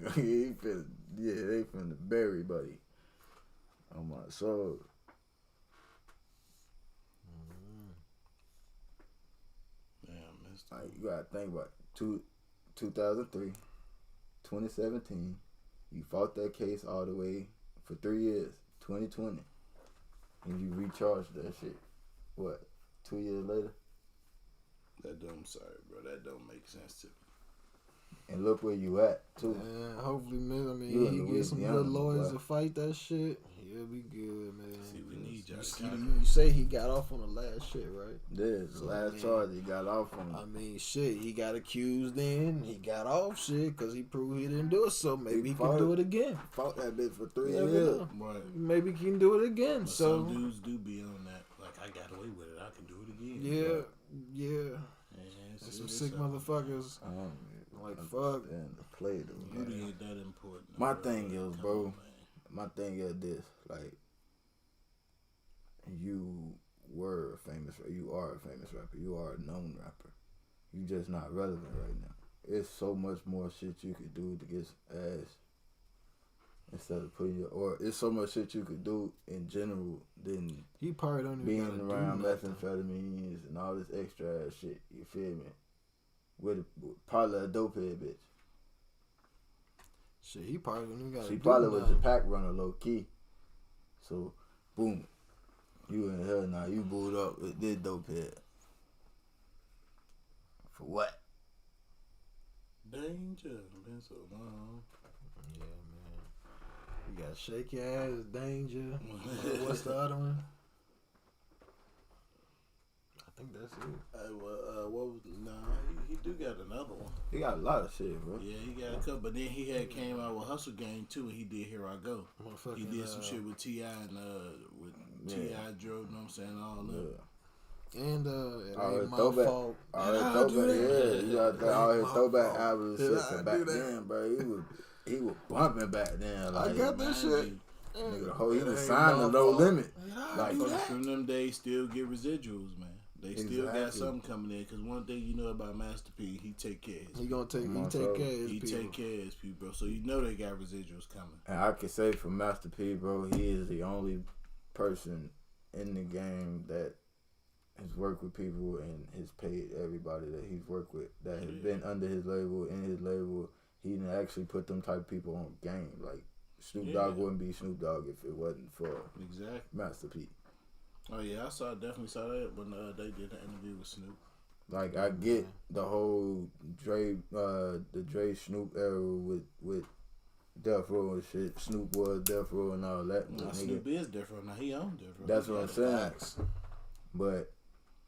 finna bury buddy. Oh my soul. Damn, Mr. Like, you gotta think about 2003, 2017. You fought that case all the way for 3 years, 2020. And you recharged that shit. What, 2 years later? I'm sorry, bro. That don't make sense to me. And look where you at, too. Man, hopefully, man, You in he get some Louisiana, good lawyers boy. to fight that shit. He'll be good, man. See, we need y'all to You say he got off on the last shit, right? This So, last man, charge he got off on. I mean, shit, he got accused then. He got off shit because he proved he didn't do it. So maybe he can do it again. Fought that bitch for 3 Never years. know. Right. Maybe he can do it again. But So some dudes do be on that. Like, I got away with it. I can do it again. yeah. And There's some sick motherfuckers. Like, fuck. And the play though. Beauty ain't that important. My bro. thing is, Come bro. on, man. My thing is this, like, you were a famous rapper. You are a famous rapper. You are a known rapper. You just not relevant right now. It's so much more shit you could do to get some ass instead of putting your, or it's so much shit you could do in general than He probably don't even being gotta around do nothing. methamphetamines and all this extra ass shit. You feel me? With probably a dopehead bitch. Shit, he probably don't even gotta She do probably was nothing. a pack runner low key. So, boom. You in hell now. You booed up with this dope head. For what? Danger. Been so long. Yeah, man. You got Shake Your Ass, Danger. What's the other one? I think that's it. What was? Nah, he do got another one. He got a lot of shit, bro. Yeah, he got a couple. But then he had came out with Hustle Game too, and he did Here I Go. He did some shit with T.I. and with T.I. drove. You know what I'm saying? All that. And it All ain't my throwback. fault. All his I throwback, do that. yeah. You got that, all his My throwback fault. albums Did shit I from do back that? then, bro. He was bumping back then. Like, I got that shit. Nigga, It he was ain't signed to my No fault. Limit. Like, Fuckers from them days still get residuals, man. They still got Exactly. something coming in. Cause one thing you know about Master P, he take care of his he gonna take, Come he on, take so care of his He people. take care of his people, bro. So you know they got residuals coming. And I can say for Master P, bro, he is the only person in the game that has worked with people and has paid everybody that he's worked with that has been under his label, in his label. He didn't actually put them type of people on game. Like, Snoop Dogg wouldn't be Snoop Dogg if it wasn't for Exactly. Master P. Oh yeah, definitely saw that when they did the interview with Snoop. Like, I get the whole the Dre Snoop era with Death Row and shit. Snoop was Death Row and all that. Now, Nigga, Snoop is different. Now he owned different. that's what I'm saying. But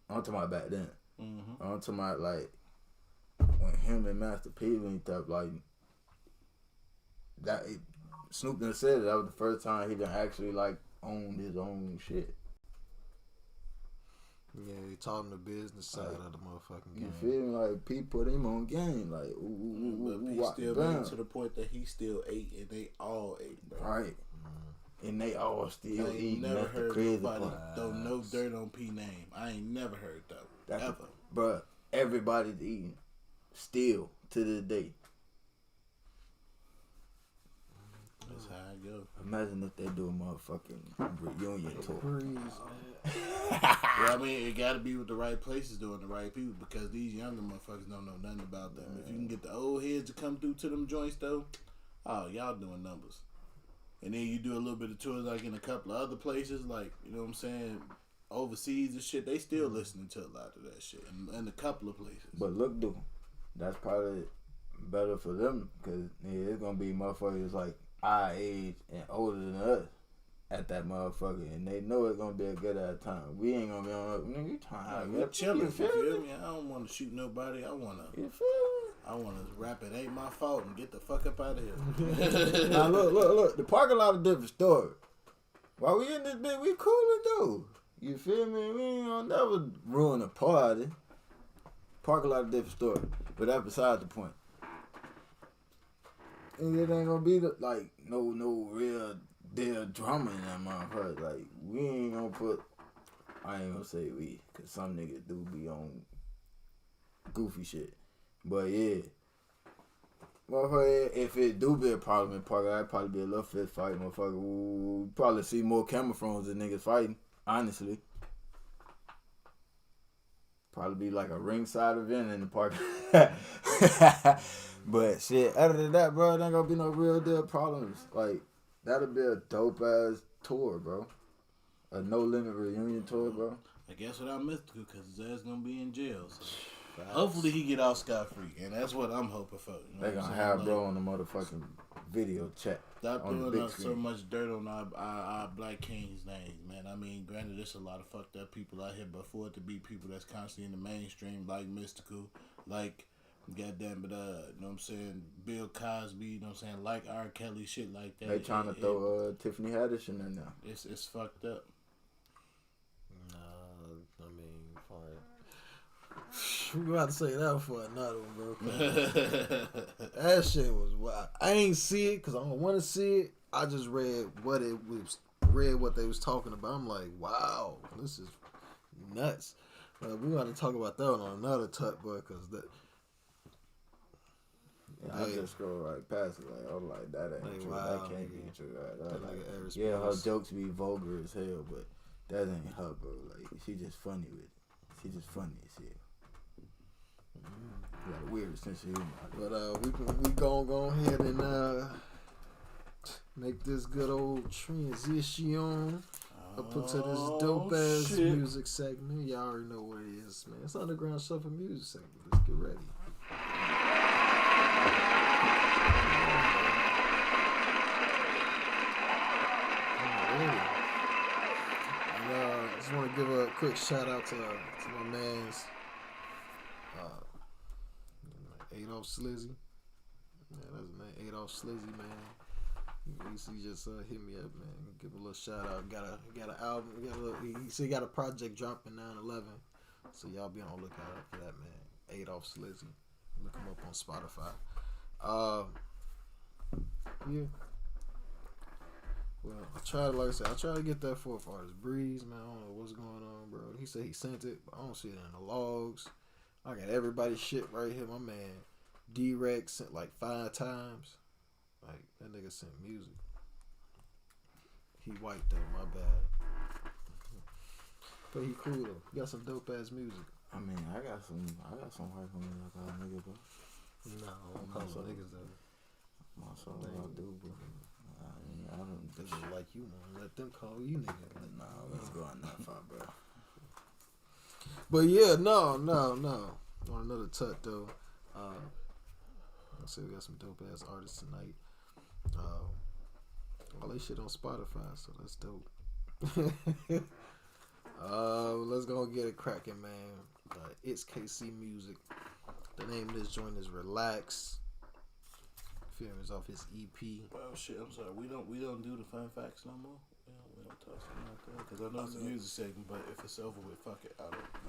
I'm talking about back then. Mm-hmm. I'm talking about like when him and Master P linked up, like that. Snoop done said that was the first time he done actually like owned his own shit. Yeah, he taught him the business side of the motherfucking You game. feel me? Like P put him on game. Like But he walk still it made down. it to the point that he still ate, and they all ate, bro. Right. And they all still I ain't eating. never That's the heard crazy nobody part. throw no dirt on P name. I ain't never heard that. That's Ever. Bruh, everybody's eating. Still to this day. That's how I go. Imagine if they do a motherfucking reunion tour. Yeah, I mean, it got to be with the right places doing the right people because these younger motherfuckers don't know nothing about them. If you can get the old heads to come through to them joints, though, oh, y'all doing numbers. And then you do a little bit of tours like in a couple of other places, like, you know what I'm saying, overseas and shit. They still listening to a lot of that shit in a couple of places. But look, dude, that's probably better for them because it's going to be motherfuckers like our age and older than us at that motherfucker, and they know it's gonna be a good ass time. We ain't gonna be on. Nigga, you trying We to chilling, You you feel feel me? me? I don't want to shoot nobody. I want to You feel rap it ain't my fault and get the fuck up out of here. me? Now look. The parking lot a different story. While we in this bit, we coolin' though. You feel me? We ain't gonna never ruin a party. Parking lot a different story, but that's beside the point. And it ain't gonna be no real deal drama in that motherfucker. Like, we ain't gonna put, I ain't gonna say we, cause some niggas do be on goofy shit. But yeah, motherfucker, if it do be a problem in Park, I'd probably be a little fist fight, motherfucker. We'll probably see more camera phones than niggas fighting, honestly. Probably be like a ringside event in the park. But shit, other than that, bro, there ain't gonna be no real deal problems. Like, that'll be a dope ass tour, bro. A No Limit reunion tour, bro. I guess without Mystical, because his ass gonna be in jail. So hopefully he get off scot-free, and that's what I'm hoping for. You know They gonna have bro on the motherfucking video chat. Stop on the putting big up so screen. much dirt on our Black Kings' names, man. I mean, granted, there's a lot of fucked up people out here, but for it to be people that's constantly in the mainstream, like Mystical, like, goddamn it, you know what I'm saying, Bill Cosby, you know what I'm saying, like R. Kelly, shit like that. They trying to throw Tiffany Haddish in there now. It's fucked up. I mean, fine. We about to say that for another one, bro. That shit was wild. I ain't see it because I don't want to see it. I just read what they was talking about. I'm like, wow, this is nuts. We got to talk about that one on another tut, boy, because that. Yeah, I just scroll right past it. Like, I'm like, that ain't Like, true. wow, That can't nigga. be true. Like, Nigga yeah, her Aries jokes be vulgar as hell, but that ain't her, bro. Like, she just funny with it. She just funny as hell. Got a weird sense of humor. But we gon' go ahead and make this good old transition up into this dope ass music segment. Y'all already know what it is, man. It's Underground Shuffle Music segment. Let's get ready. And just want to give a quick shout out to my man's Adolf Slizzy. Man, that's his name, Adolf Slizzy, man. He just hit me up, man. Give him a little shout out. Got an album. He got a project dropping 9/11. So y'all be on the lookout for that, man. Adolf Slizzy. Look him up on Spotify. Yeah. Well, I try to get that fourth artist, Breeze, man. I don't know what's going on, bro. He said he sent it, but I don't see it in the logs. I got everybody's shit right here. My man D-Rex sent like 5 times. Like, that nigga sent music. He white though, my bad. But he cool though. He got some dope ass music. I mean, I got some white from me like a nigga, bro. No, I don't call some niggas though. My soul, I do, bro. I don't. They just like you, man. Let them call you nigga. Like, nah, let's go on that far, bro. But yeah, no. On another tut though. I say we got some dope ass artists tonight. All they shit on Spotify, so that's dope. Let's go and get it cracking, man. It's KC Music. The name of this joint is Relax. Film is off his EP. Well, shit, I'm sorry. We don't do the fun facts no more. We don't talk something like that because I know it's a music segment, but if it's over with, fuck it. We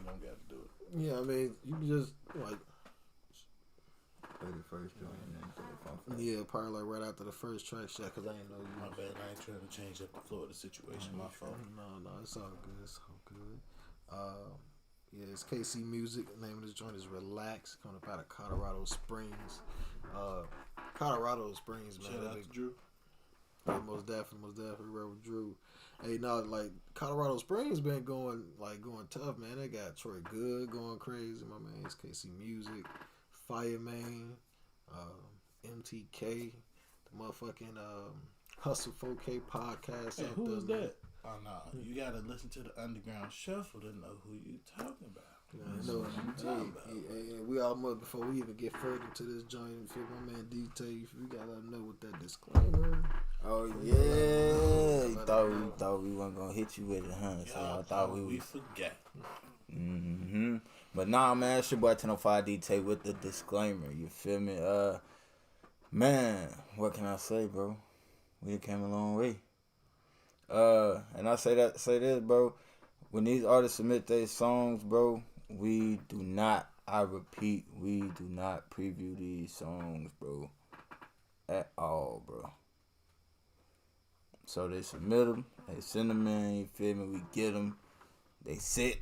don't got to do it. Yeah, I mean, you can just like. Play the first joint and then do the fun fact. Yeah, probably like right after the first track shot, cause I ain't know you. My bad. I ain't trying to change up the flow of the situation. My fault. No, it's all good. It's all good. Yeah, it's KC Music. The name of this joint is Relax. Coming up out of Colorado Springs. Colorado Springs, man. Shout out to Drew. Yeah, most definitely, Reverend Drew. Hey, no, like Colorado Springs been going tough, man. They got Troy Good going crazy. My man, it's KC Music, Fireman, MTK, the motherfucking Hustle 4K podcast. Hey, out who there, is man. that? Oh no, you gotta listen to the Underground Shuffle to know who you talking about. Yeah, I know. Hey, we almost before we even get further to this joint. Feel my man detail. We gotta let him know with that disclaimer. Oh yeah, you thought we weren't gonna hit you with it, huh? So I thought we forgot. Mm-hmm. But nah, man, it's your boy 1005 DT with the disclaimer. You feel me? Man, what can I say, bro? We came a long way. And I say this, bro. When these artists submit their songs, bro, we do not preview these songs, bro. at all, bro. So they submit them, they send them in, you feel me? We get them, they sit.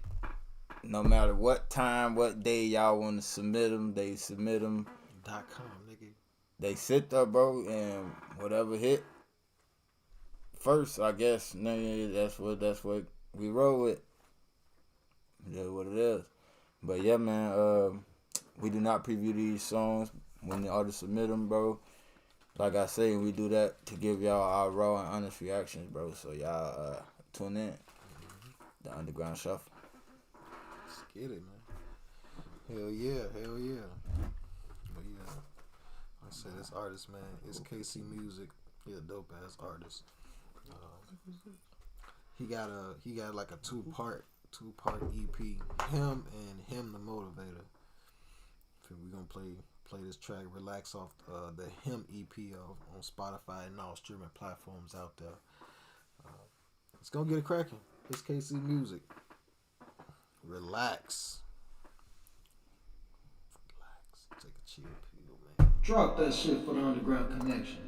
No matter what time, what day y'all want to submit them, they submit them. .com, nigga. They sit there, bro, and whatever hit first, I guess, nigga, that's what we roll with. That's what it is. But yeah, man, we do not preview these songs when the artists submit them, bro. Like I say, we do that to give y'all our raw and honest reactions, bro. So y'all tune in. The Underground Shuffle. Let's get it, man. Hell yeah. But yeah, like I said, this artist, man, it's KC Music. He a dope ass artist. He got like a two-part EP. Him and Him the Motivator. We're gonna play this track Relax off the Him EP on Spotify and all streaming platforms out there. It's gonna get it cracking. It's KC Music. Relax. Take a chill pill, man. Drop that shit for the Underground Connection.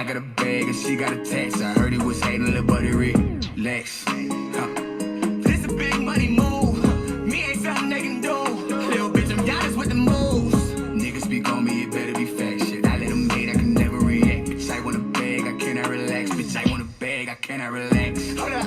got a bag and she got a text. I heard he was hating little buddy relax. This a big money move. Me ain't something they can do. Little bitch, I'm down with the moves. Niggas speak on me, it better be fact. Shit, I let them hate, I can never react. Bitch, I want a bag, I cannot relax. Bitch, I want a bag, I cannot relax. Hold up,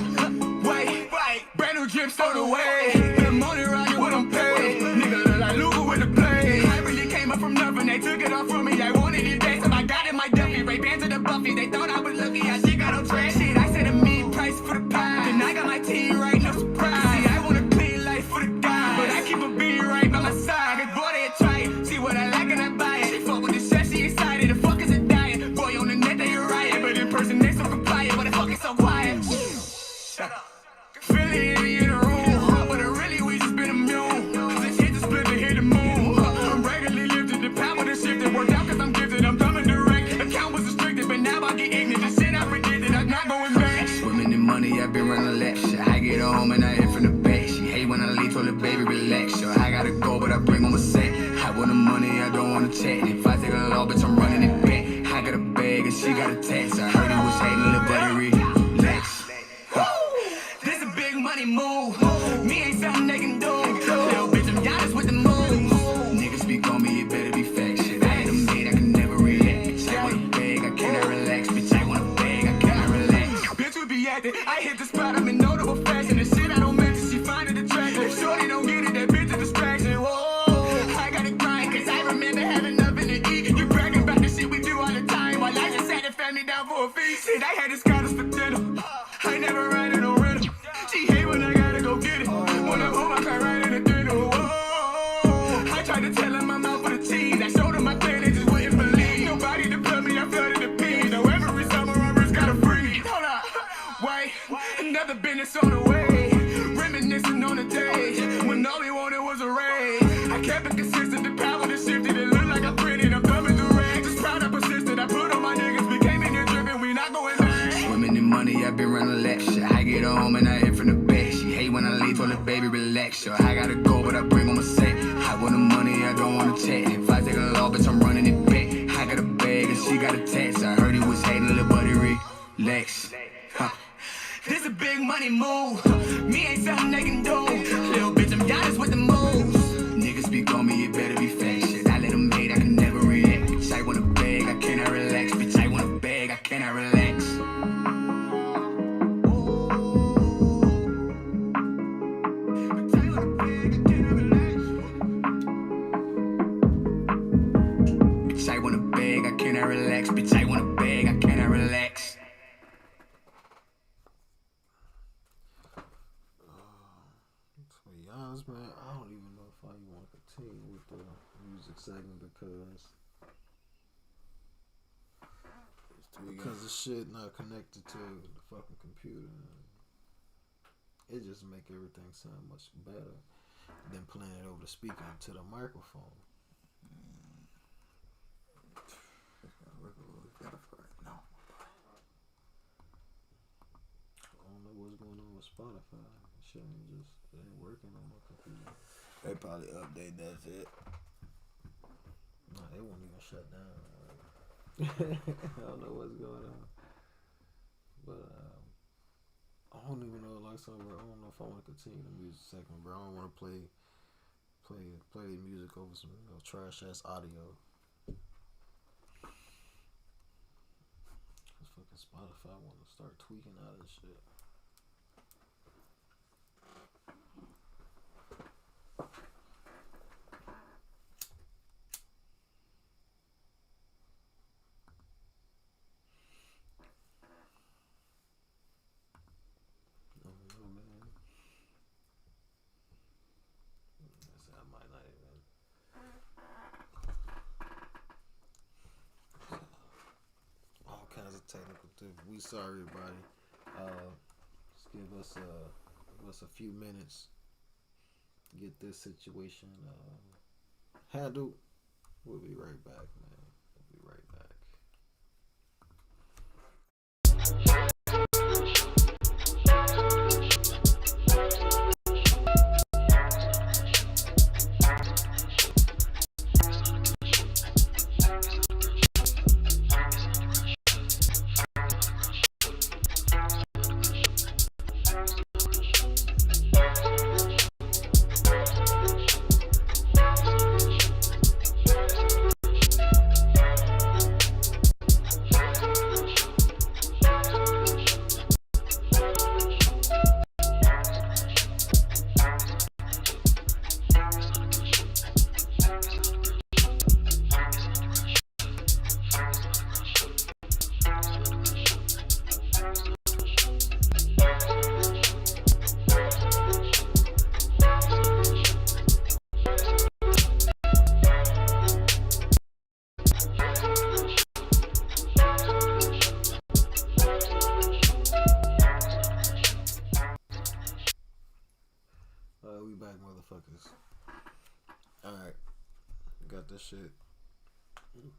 wait, brand new drips on the way. I'm on it, rockin' what I'm paid. Nigga look like Luger with the blade. I really came up from nothing, they took it off from me. I wanted it back, so I got it, my Duffy. Ray Bans to the Buffy, they thought I was lucky. I shit got no trash shit. I said a meat price for the pie. Then I got my team right, no surprise. See, I want a clean life for the guy, but I keep a beat right by my side. Cause boy, they try it. See what I like and I buy it. She fuck with the chef, she excited. The fuck is a diet. Boy, on the net, they a riot. But in person, they so compliant. But the fuck is so quiet. Shut up. Feel it in the room. But really, we just been immune. This shit just split to hit the moon. I'm regularly lifted. The power to shift it worked out cause I'm gifted. I'm coming direct. Account was restricted, but now I get ignorant. The shit I predicted, I'm not going back. Swimming in money, I've been running laps. I get home and I hit from the back. She hate when I leave, told the baby relax. So I gotta go, but I bring on my set. I want the money, I don't wanna chat. If I take a law, bitch, I'm running it back. I got a bag and she got a text. I heard he was hating little buddy relax. This a big money move. Me ain't something they can do. Little bitch, I'm down with the moves. Niggas speak on me, it better be fact. Shit, I hate them hate, I can never react. Bitch, I want a bag, I cannot relax. Bitch, I want a bag, I cannot relax. Bitch, we be acting. I hit the spot, I'm in notable fashion. The shit I don't mention, she find it attractive. If shorty don't get it, that bitch a distraction. Whoa, I gotta grind, cause I remember having nothing to eat. You bragging about the shit we do all the time. While I just had to fan me down for a feast. Shit, I had to scholars for dinner. I never ran in no rental. She hate when I gotta go get it. When I'm home, I can't ride in the dinner. Whoa, I tried to tell him I'm out for the cheese. I showed him my plan, they just wouldn't believe. Nobody to plug me, I flooded the pin. Though every summer I risk gotta breathe. Hold up, wait, another business on the way. Reminiscing on the days when all he wanted was a raise. I kept it consistent, the power to shift it. It looked like I printed, I'm coming through rags. Just proud I persisted, I put on my niggas, became in here driven, we not going back. Swimming in money, I've been running laps. I get home and I hit from the back. She hate when I leave, told the baby relax. So I gotta go, but I bring on my set. I want the money, I don't wanna chat. If I take a law, bitch, I'm running it back. I got a bag and she got a text. I heard he was hating little buddy relax. This a big money move. Me ain't something they can do. Little bitch, I'm down with the moves. Niggas speak on me, it better be fact. Shit, I let them hate, I can never react. Bitch, I want a bag, I cannot relax. Bitch, I want a bag, I cannot relax. Bitch, I want a bag, I cannot relax. Bitch, I want a bag, I cannot relax. To be honest, man, I don't even know if I even want to continue with the music segment because the shit not connected to the fucking computer. It just make everything sound much better than playing it over the speaker to the microphone. I don't know what's going on with Spotify. Shit ain't working on my computer. They probably update that shit. Nah, they won't even shut down. I don't know what's going on. But I don't even know, like, so I don't know if I want to continue the music segment, bro. I don't want to play the music over some trash ass audio. Cause fucking Spotify want to start tweaking out of shit. Technical tip. We sorry, everybody. Just give us a few minutes to get this situation handled. We'll be right back, man. We'll be right back.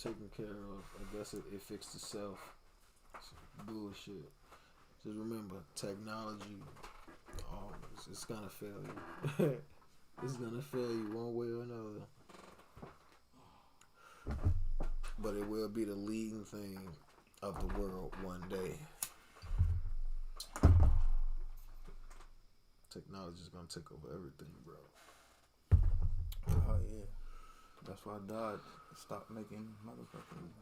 taken care of. I guess it fixed itself. It's bullshit. Just remember, technology, it's gonna fail you. It's gonna fail you one way or another. But it will be the leading thing of the world one day. Technology is gonna take over everything, bro. Oh yeah. That's why Dodge stopped making motherfucking.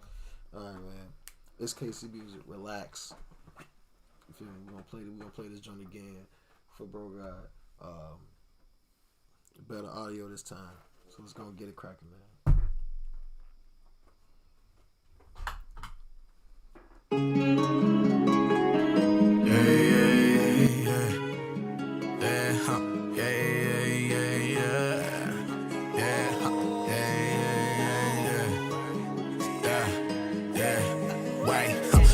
All right, man. It's KC Music. Relax. You feel me? We're gonna play this joint again for Bro God. Better audio this time. So let's go and get it cracking, man.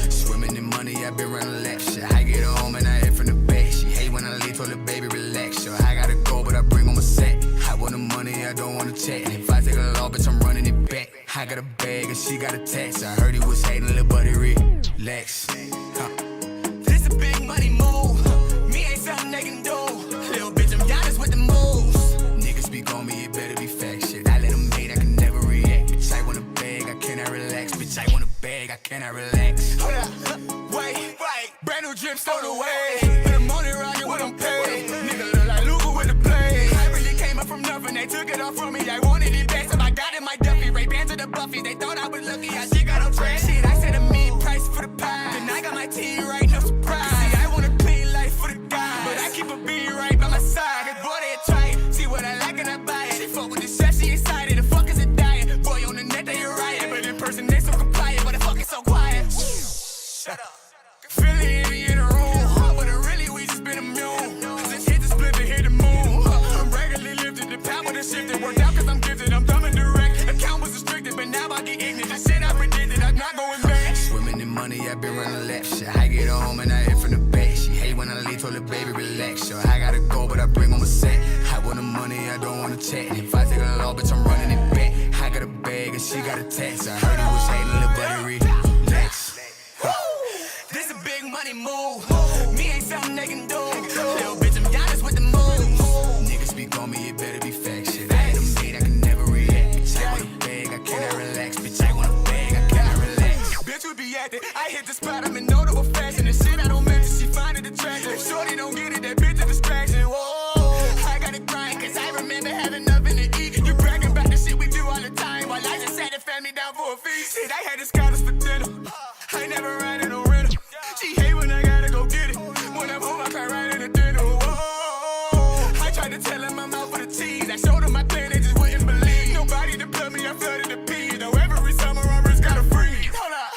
Swimming in money, I've been running laps. Shit, I get home and I hit from the back. She hate when I leave, told the baby relax. So I gotta go, but I bring on my set. I want the money, I don't wanna check. And if I take a law, bitch, I'm running it back. I got a bag and she got a text. I heard he was hating, little buddy relax. This a big money move. Me ain't something they can do. Little bitch, I'm honest with the moves. Niggas speak on me, it better be fact. Shit, I let them hate, I can never react. Bitch, I want a bag, I cannot relax. Bitch, I want a bag, I cannot relax. Hold up, wait, brand new drip stole away. In the morning rockin' with them paid. Nigga look like Luger with the blade. I really came up from nothing, they took it off from me. I wanted it back, so I got in my Duffy. Ray Bans to the Buffy, they thought I was lucky. I shit got on track. Shit, I said a mid-price for the pie. Then I got my tea right, no surprise. See, I want a clean life for the guys, but I keep a beat right by my side. Cause boy, they try it. See what I like and I buy it. She fuck with the chef, she excited. The fuck is a diet. Boy, on the net, they a riot. But in person, they so compliant. But the fuck is so quiet. Shut up. Philly in the room. But really, we just been immune. Just hit the split to hit the moon. I'm regularly lifted. The power to shift it worked out cause I'm gifted. I'm dumb and direct. Account was restricted, but now I get ignorant. The shit I predicted, I'm not going back. Swimming in money, I've been running laps. Shit, I get home and I hit from the back. She hate when I leave, told the baby relax. So I gotta go, but I bring on my set. I want the money, I don't wanna chat. And if I take a law, bitch, I'm running it back. I got a bag and she got a text. I heard he was hating, little buddy relax. This a big money move. Me ain't something they can do. Little bitch, I'm honest with the moves. Niggas speak on me, it better be fact. Shit, I ain't a maid, I can never react. Bitch, I want a bag, I cannot relax. Bitch, I want a bag, I cannot relax. Bitch, we be acting. I hit the spot, I'm in notable fashion. The shit I don't mention, she find it attractive. If shorty don't get it, that bitch a distraction. Whoa, I got it crying, cause I remember having nothing to eat. You bragging about the shit we do all the time. While I just had the family down for a feast. Shit, I had the scholars for dinner. I ain't never ran in a rental. She hate when I gotta go get it. When I'm home, I cry right in the dinner. Whoa, I tried to tell him I'm out for the tease. I showed him my plan, they just wouldn't believe. Nobody to plug me, I flooded the pee. Though every summer I'm risk gotta freeze. Hold up,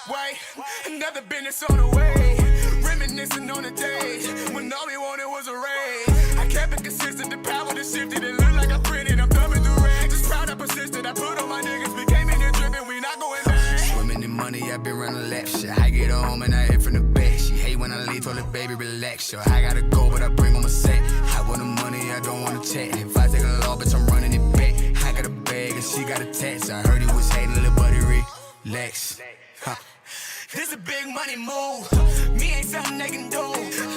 wait, another business on the way. Reminiscing on the days when all we wanted was a raise. I kept it consistent, the power that shifted. It looked like I printed, I'm thumbing through rags. Just proud I persisted, I put on my niggas. We came in here dripping, we not going back. Swimming in money, I've been running laps. Shit, I get home and I hit from the back. She hate when I leave, told the baby relax. So I gotta go, but I bring on my set. I want the money, I don't wanna chat. And if I take a law, bitch, I'm running it back. I got a bag and she got a text. I heard he was hating, little buddy relax. This a big money move. Me ain't something they can do.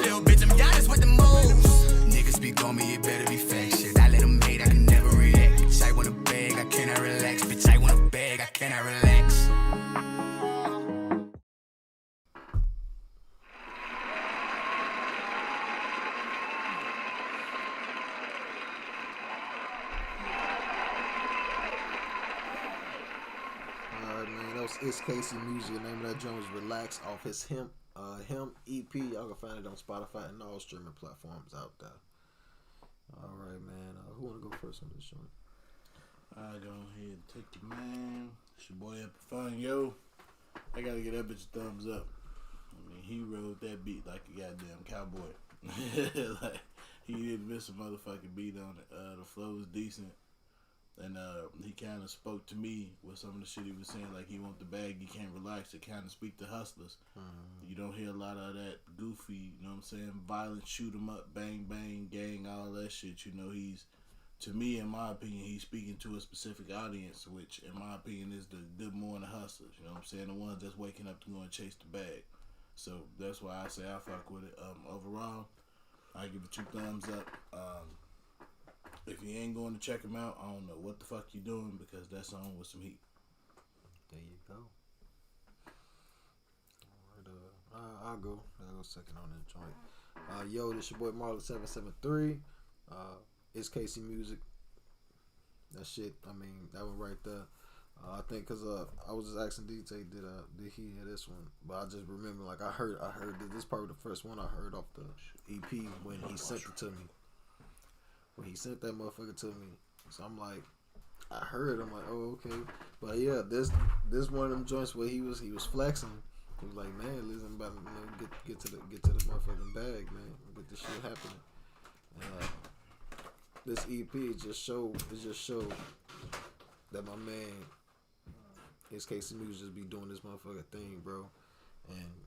Little bitch, I'm honest with the moves. Niggas speak on me, it better be fact. Shit, I let them hate, I can never react. Bitch, I want a bag, I cannot relax. Bitch, I want a bag, I cannot relax. It's KC Music. The name of that joint is Relax off his Hemp EP. Y'all can find it on Spotify and all streaming platforms out there. All right, man. Who want to go first on this joint? I go ahead and take the man. It's your boy Epifine. Yo, I gotta get that bitch a thumbs up. I mean, he wrote that beat like a goddamn cowboy. Like, he didn't miss a motherfucking beat on it. The flow was decent. And he kind of spoke to me with some of the shit he was saying, like he want the bag, you can't relax. It kind of speak to hustlers. You don't hear a lot of that goofy, you know what I'm saying, violent, shoot 'em up, bang, bang, gang, all that shit. You know, he's to me, in my opinion, he's speaking to a specific audience, which, in my opinion, is the good morning hustlers. You know what I'm saying? The ones that's waking up to go and chase the bag. So that's why I say I fuck with it. Overall, I give it 2 thumbs up. If you ain't going to check him out, I don't know what the fuck you doing, because that song was some heat. There you go. All right, I'll go second on that joint. Yo, this your boy Marlon773. It's Casey Music. That shit, I mean, that one right there. I think because I was just asking DJ, did he hear this one? But I just remember, like, I heard that this is probably the first one I heard off the EP when he sent it to me. When he sent that motherfucker to me, so I'm like, I heard, I'm like, oh, okay. But yeah, this one of them joints where he was flexing. He was like, man, listen, I'm about to get to the motherfucking bag, man, get this shit happening. This EP just showed that my man, his Casey Music, just be doing this motherfucking thing, bro, and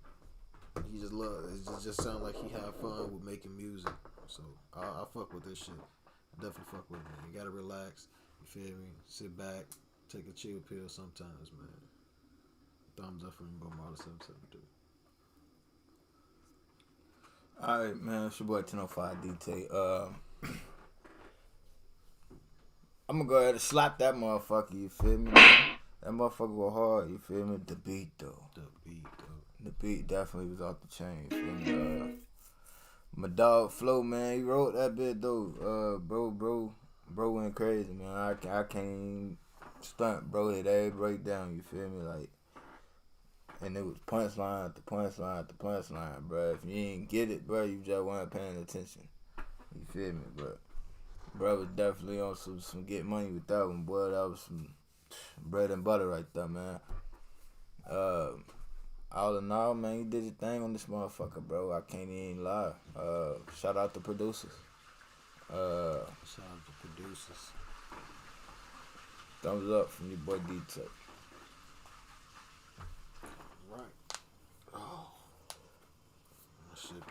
he just love it. It just sound like he have fun with making music. So I fuck with this shit. I definitely fuck with it, man. You gotta relax. You feel me? Sit back, take a chill pill sometimes, man. Thumbs up for me, bro. Marlon773. Alright, man, it's your boy 1005 DT. I'm gonna go ahead and slap that motherfucker, you feel me? That motherfucker go hard, you feel me? The beat definitely was off the chain, you feel me? My dog Flo, man, he wrote that bit though. Bro went crazy, man. I can't even stunt, bro. Hit every breakdown, you feel me? Like, and it was punchline after punchline after punchline, bro. If you ain't get it, bro, you just weren't paying attention. You feel me, bro? Bro was definitely on some get money with that one, boy. That was some bread and butter right there, man. All in all, man, you did your thing on this motherfucker, bro. I can't even lie. Shout out to producers. Thumbs up from your boy D-Tech. Right. Oh. Shit.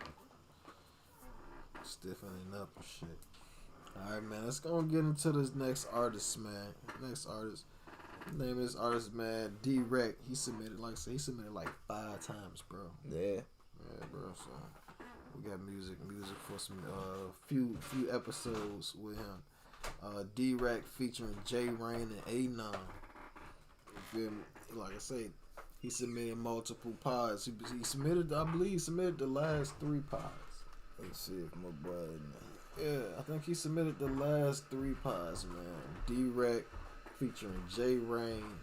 Stiffening up and shit. Alright, man. Let's go and get into this next artist, man. Next artist. His name is artist, man, D-Rec. He submitted, like I said, 5 times, bro. Yeah. Yeah, bro. So we got music for some few episodes with him. D-Rec featuring J Rain and A9. You feel me? Like I said, he submitted multiple pods. He submitted, I believe, the last 3 pods. Let's see if my boy in there. Yeah, I think he submitted the last 3 pods, man. D-Rec featuring J Rain,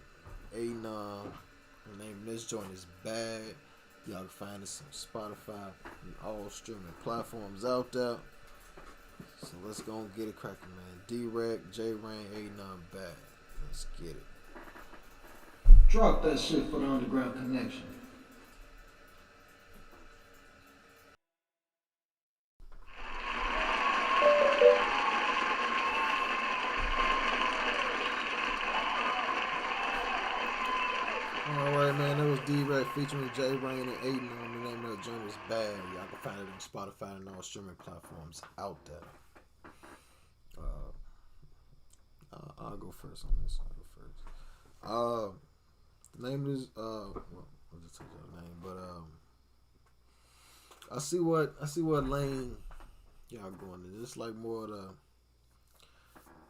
A9. The name of this joint is Bad. Y'all can find us on Spotify and all streaming platforms out there. So let's go and get it cracking, man. D-Rec, J Rain, A9, Bad. Let's get it. Drop that shit for the Underground Connection. Alright, man, that was D-Rec featuring J Rain and Aiden. The name of the joint is Bad. Y'all can find it on Spotify and all streaming platforms out there. I'll go first on this. The name is well, I'll just tell you the name, but I see what lane y'all going to. Just like more of the,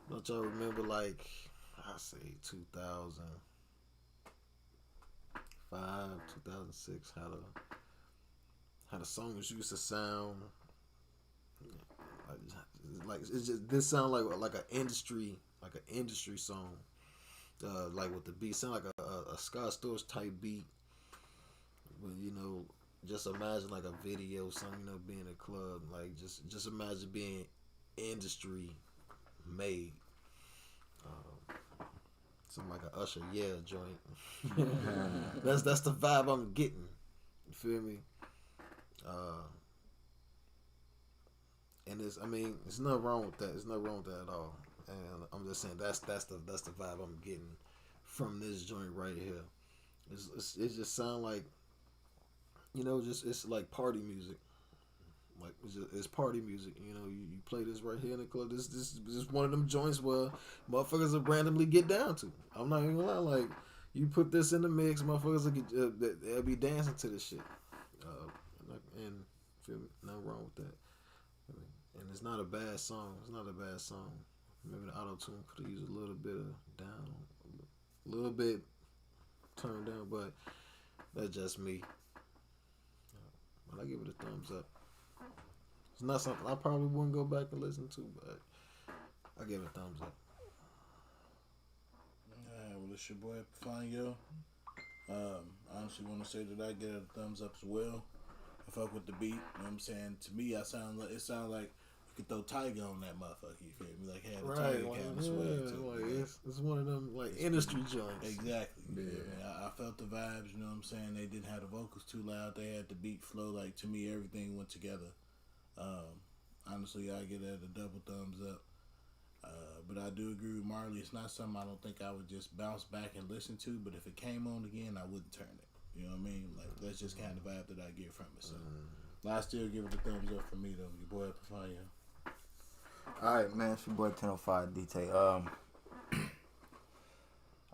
don't y'all remember, like, I say 2005, 2006, how the songs used to sound. Like it's just, this sound like an industry song. Like with the beat, sound like a Scott Storch type beat. But you know, just imagine like a video song, you know, being a club. Like just imagine being industry made. Something like an Usher joint. That's the vibe I'm getting. You feel me? And there's nothing wrong with that. There's nothing wrong with that at all. And I'm just saying that's the vibe I'm getting from this joint right here. It just sound like, you know, it's like party music. like it's party music. You know, you play this right here in the club. This is one of them joints where motherfuckers will randomly get down to. I'm not even gonna lie. Like you put this in the mix, motherfuckers will get, they'll be dancing to this shit. And feel me? Nothing wrong with that. I mean, and it's not a bad song. It's not a bad song. Maybe the auto tune could have used a little bit of down, a little bit turned down, but that's just me. But I give it a thumbs up. It's not something I probably wouldn't go back and listen to, but I give it a thumbs up. Alright, well, it's your boy Epifanio. I honestly want to say that I get a thumbs up as well. I fuck with the beat. You know what I'm saying? To me, it sounds like you could throw Tiger on that motherfucker. You feel me? Like had a Tiger kind of swag to it. It's one of them like industry joints. Exactly. Yeah. I felt the vibes. You know what I'm saying? They didn't have the vocals too loud. They had the beat flow. Like to me, everything went together. Honestly, I get it a double thumbs up. But I do agree with Marley. It's not something I don't think I would just bounce back and listen to. But if it came on again, I wouldn't turn it. You know what I mean? Like that's just kind of the vibe that I get from it. So I still give it a thumbs up for me though. Your boy Epifanio. Alright, man, it's your boy 1005 DT.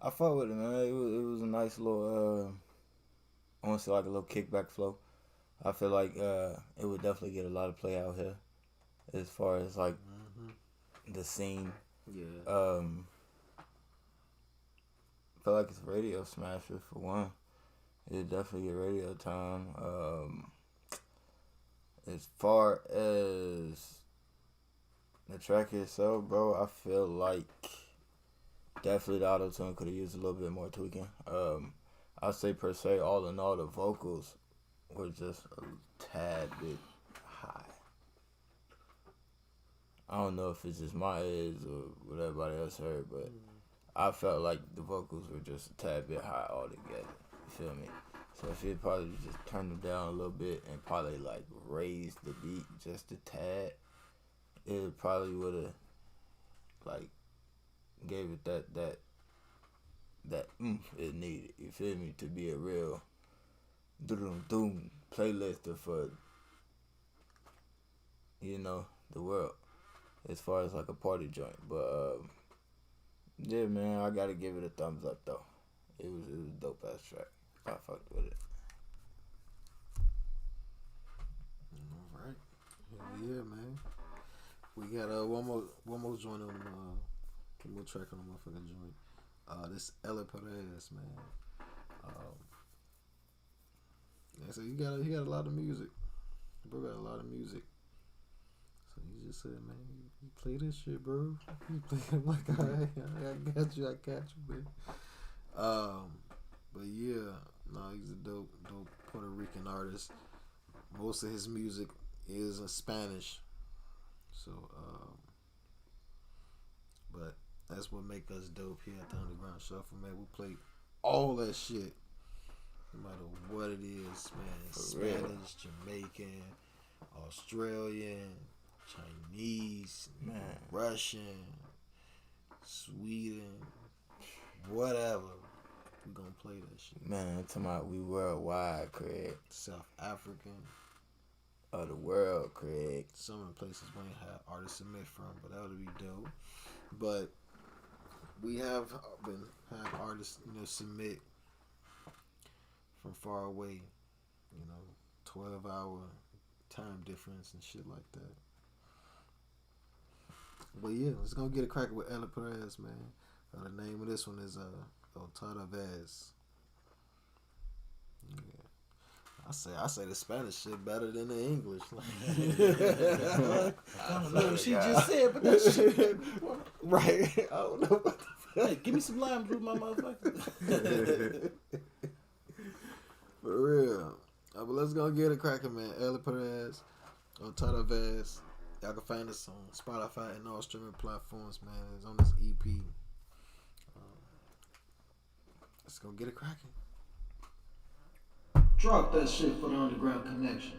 I fuck with it, man. It was a nice little I want to say like a little kickback flow. I feel like it would definitely get a lot of play out here as far as like the scene. Yeah. I feel like it's a radio smasher for one. It definitely get radio time. As far as the track itself, bro, I feel like definitely the auto tune could have used a little bit more tweaking. I'd say per se, all in all, the vocals were just a tad bit high. I don't know if it's just my ears or what everybody else heard, but I felt like the vocals were just a tad bit high altogether. You feel me? So if it probably just turned them down a little bit and probably like raised the beat just a tad, it probably would have like gave it that it needed. You feel me? To be a real doom playlist for the world as far as like a party joint. But yeah, man, I gotta give it a thumbs up though. It was a dope ass track. I fucked with it. All right. Hell yeah, man. We got one more joint on one more track on the motherfucking joint. This Ella Perez, man. Yeah, so he got a lot of music. Bro got a lot of music. So he just said, man, you play this shit, bro. You play it like I got you, man. But yeah, he's a dope Puerto Rican artist. Most of his music is in Spanish. So, but that's what make us dope here at the Underground Shuffle, man. We play all that shit, no matter what it is, man. For Spanish, real. Jamaican, Australian, Chinese, Man. Russian, Sweden, whatever. We gonna play that shit. Man, I'm talking about we worldwide, Craig. South African. Of the world, Craig. Some of the places we ain't have artists submit from, but that would be dope. But we have had artists, submit from far away, 12-hour time difference and shit like that. But yeah, let's go get a crack with Ella Perez, man. The name of this one is Otra Vez. Yeah. I say the Spanish shit better than the English. I don't know what she just said, but that shit. Right. I don't know what the fuck. Hey, give me some lime juice, my motherfucker. For real. But let's go get it cracking, man. Ella Perez, Otra Vez. Y'all can find us on Spotify and all streaming platforms, man. It's on this EP. Let's go get it cracking. Drop that shit for the Underground Connection.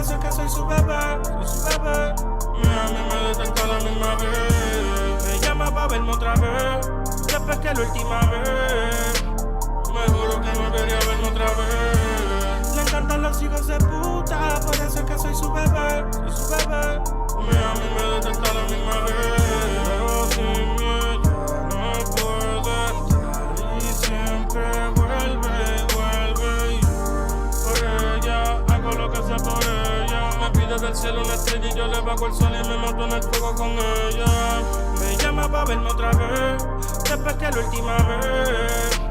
eso es que soy su bebé, soy su bebé. A mí me detesta la misma vez. Me llama pa' verme otra vez, después que la última vez. Me juro que no quería verme otra vez. Le encantan los hijos de puta, por eso es que soy su bebé, soy su bebé. A mí me detesta la misma vez. Pero sin mí ya no puedo estar y siempre vuelve. Por ella, hago lo que sea por ella. Me pide del cielo una estrella y yo le bajo el sol y me mato en el fuego con ella. Me llama pa' verme otra vez, después que la última vez.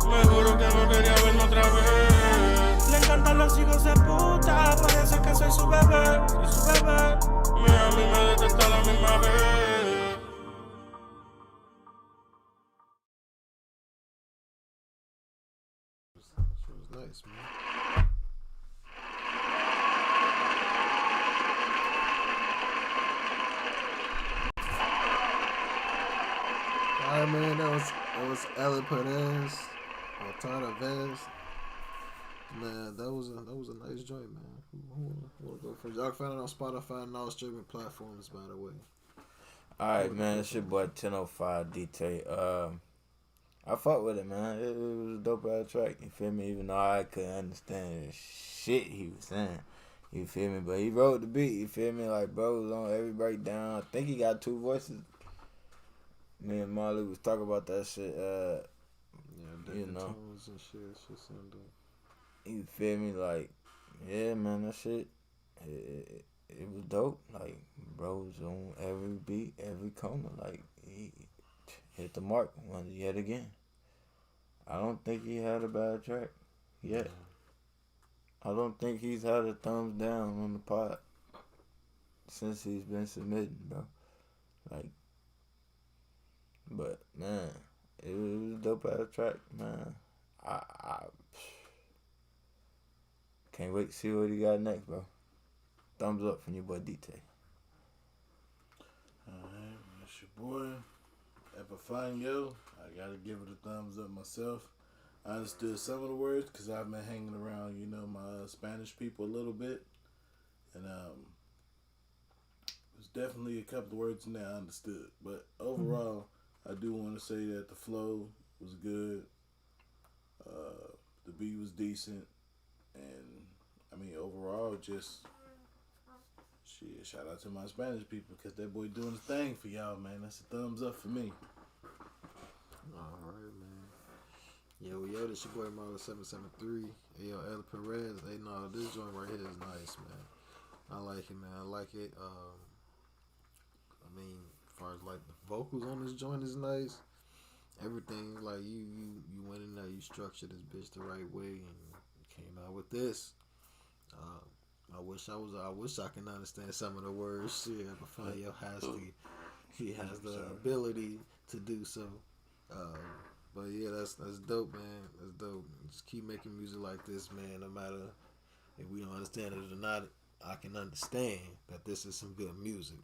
Me juro que no quería verme otra vez. Le encantan los hijos de puta, por eso es que soy su bebé, soy su bebé. A mí me detesta la misma vez. She was nice, man. Alright, man, that was Ali Perez, Altana Vez. Man, that was a nice joint, man. Who wanna go first? Y'all can find it on Spotify and all streaming platforms, by the way. Alright, man, it's your boy 1005 DT. I fuck with it, man. It was a dope ass track. You feel me? Even though I couldn't understand shit he was saying. You feel me? But he wrote the beat. You feel me? Like, bro was on every breakdown. I think he got 2 voices. Me and Marley was talking about that shit. You know. Tones and shit sound dope. You feel me? Like, yeah, man, that shit. It was dope. Like, bro was on every beat, every corner. Like, he hit the mark yet again. I don't think he had a bad track yet. I don't think he's had a thumbs down on the pod since he's been submitting, bro. Like, but man, it was a dope ass track, man. I can't wait to see what he got next, bro. Thumbs up from your boy DT. Alright, that's your boy. Epifanio. I gotta give it a thumbs up myself. I understood some of the words because I've been hanging around, you know, my Spanish people a little bit. And there's definitely a couple of words in there I understood. But overall, I do want to say that the flow was good. The beat was decent. And, I mean, overall, just, shit, shout out to my Spanish people because that boy doing his thing for y'all, man. That's a thumbs up for me. Alright, man. Yo, this your boy Marlon 773. Hey, yo, El Perez. Hey, no, this joint right here is nice, man. I like it, man. I like it. I mean, as far as like the vocals on this joint is nice. Everything, like you went in there, you structured this bitch the right way, and came out with this. I wish I can understand some of the words. Shit, Epifanio he has the ability to do so. But yeah, that's dope, man. That's dope. Just keep making music like this, man. No matter if we don't understand it or not, I can understand that this is some good music.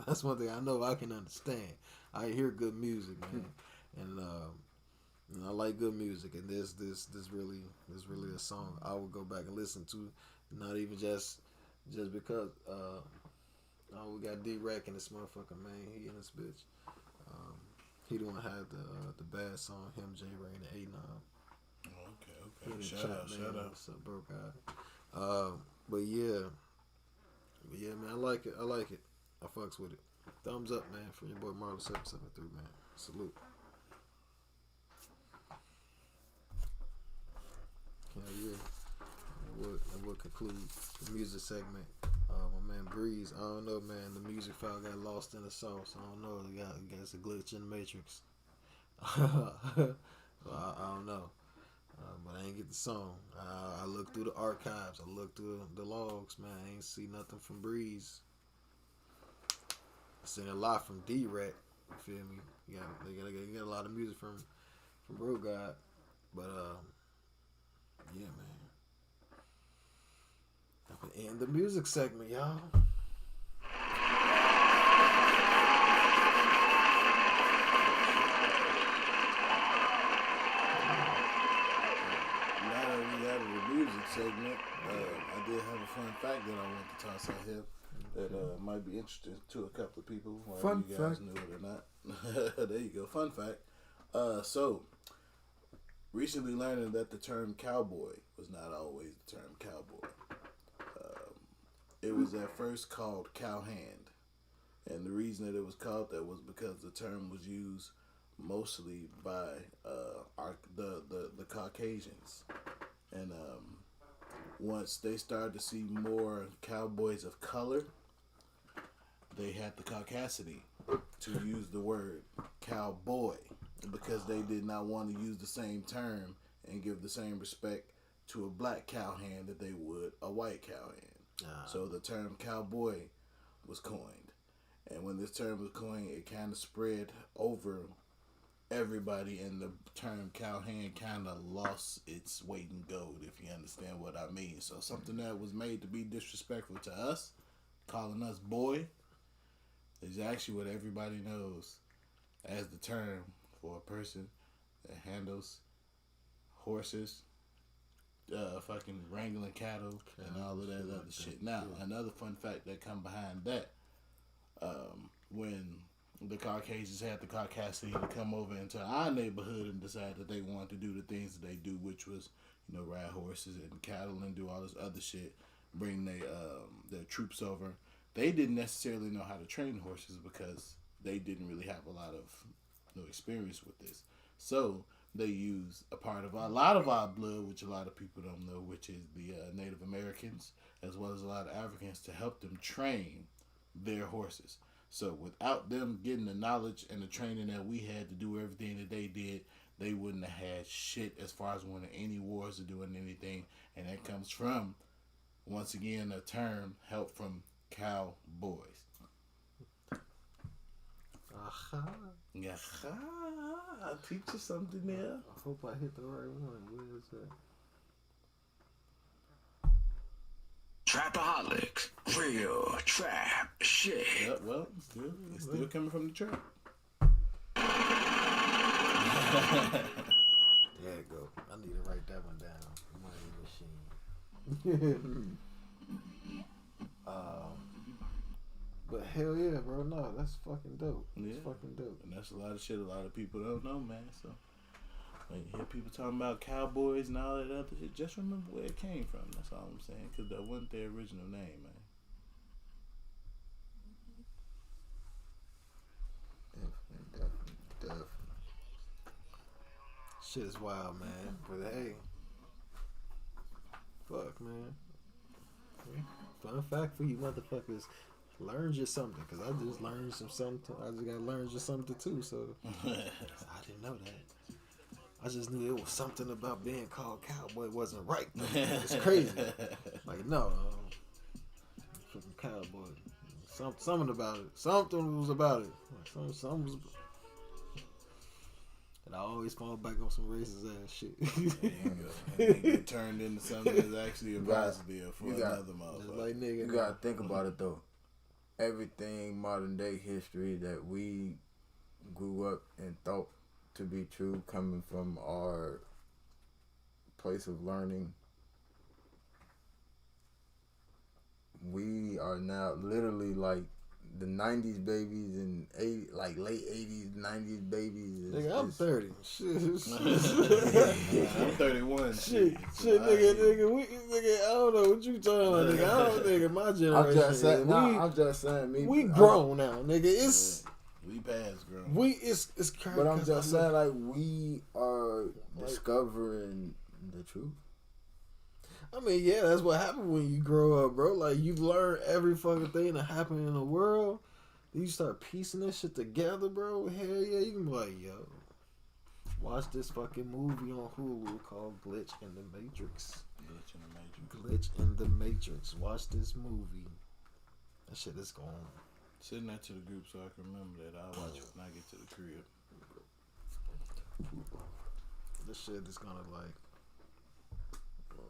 That's one thing I know I can understand. I hear good music, man, and I like good music. And this really a song I would go back and listen to. Not even just because we got D-Rack in this motherfucker, man. He in this bitch. He don't have the bad song, him, J Ray, and A9. Okay. Shout out. What's up, bro, guy? But yeah, man, I like it. I fucks with it. Thumbs up, man, for your boy Marlon 773, man. Salute. Hell yeah. And we'll conclude the music segment. My man Breeze, I don't know, man. The music file got lost in the sauce. I don't know. I guess a glitch in the matrix. So I don't know. But I ain't get the song. I looked through the archives. I looked through the logs, man. I ain't see nothing from Breeze. I seen a lot from D-Rack. You feel me? They got a lot of music from Bro God. But yeah, man. And the music segment, y'all. Now that we have the music segment, I did have a fun fact interesting to a couple of people, whether Fun you guys fact. knew it or not. There you go. Fun fact. So, recently learning that the term cowboy was not always the term cowboy. It was at first called cowhand. And the reason that it was called that was because the term was used mostly by the Caucasians. And once they started to see more cowboys of color, they had the caucasity to use the word cowboy because they did not want to use the same term and give the same respect to a black cowhand that they would a white cowhand. So the term cowboy was coined. And when this term was coined, it kind of spread over everybody, and the term cowhand kind of lost its weight in gold, if you understand what I mean. So something that was made to be disrespectful to us, calling us boy, is actually what everybody knows as the term for a person that handles horses, fucking wrangling cattle, and all of that other shit. Now, another fun fact that come behind that, when the Caucasians had the caucasity to come over into our neighborhood and decide that they wanted to do the things that they do, which was, ride horses and cattle and do all this other shit, bring their troops over. They didn't necessarily know how to train horses because they didn't really have a lot of experience with this. So they used a lot of our blood, which a lot of people don't know, which is the Native Americans, as well as a lot of Africans, to help them train their horses. So without them getting the knowledge and the training that we had to do everything that they did, they wouldn't have had shit as far as winning any wars or doing anything. And that comes from, once again, a term, help from cowboys. Aha. I'll teach you something there. I hope I hit the right one. Where is that? Trapaholics, real trap shit. Yeah, well, it's still coming from the trap. There you go. I need to write that one down. Money machine. But hell yeah, bro. No, that's fucking dope. It's fucking dope. And that's a lot of shit a lot of people don't know, man. So when you hear people talking about cowboys and all that other shit, just remember where it came from. That's all I'm saying. Because that wasn't their original name, man. Definitely. Shit is wild, man. But hey, fuck, man. Fun fact for you motherfuckers. Learn just something, because I just learned something. I just got to learn just something too, so I didn't know that. I just knew it was something about being called cowboy wasn't right. It's crazy. Like, no. Fucking cowboy. Something about it. Something was about it. Something was. And I always fall back on some racist ass shit. There you go. And it turned into something that's actually a positive for another motherfucker. Like, nigga, You gotta think about it though. Everything modern day history that we grew up and thought to be true, coming from our place of learning, we are now literally like the 90s babies and late 80s, 90s babies. Nigga, I'm 30. Shit. I'm 31. Shit, nigga, I don't know what you talking about, nigga. I don't think my generation. I'm just saying, we grown now, nigga. It's we past grown. It's crazy. But I'm just saying, like, we are discovering the truth. I mean, yeah, that's what happens when you grow up, bro. Like, you learn every fucking thing that happened in the world. Then you start piecing this shit together, bro. Hell yeah, you can be like, yo, watch this fucking movie on Hulu called Glitch in the Matrix. Glitch in the Matrix. Watch this movie. That shit is gone. Send that to the group so I can remember that. I'll watch it when I get to the crib. This shit is gonna like. Bro,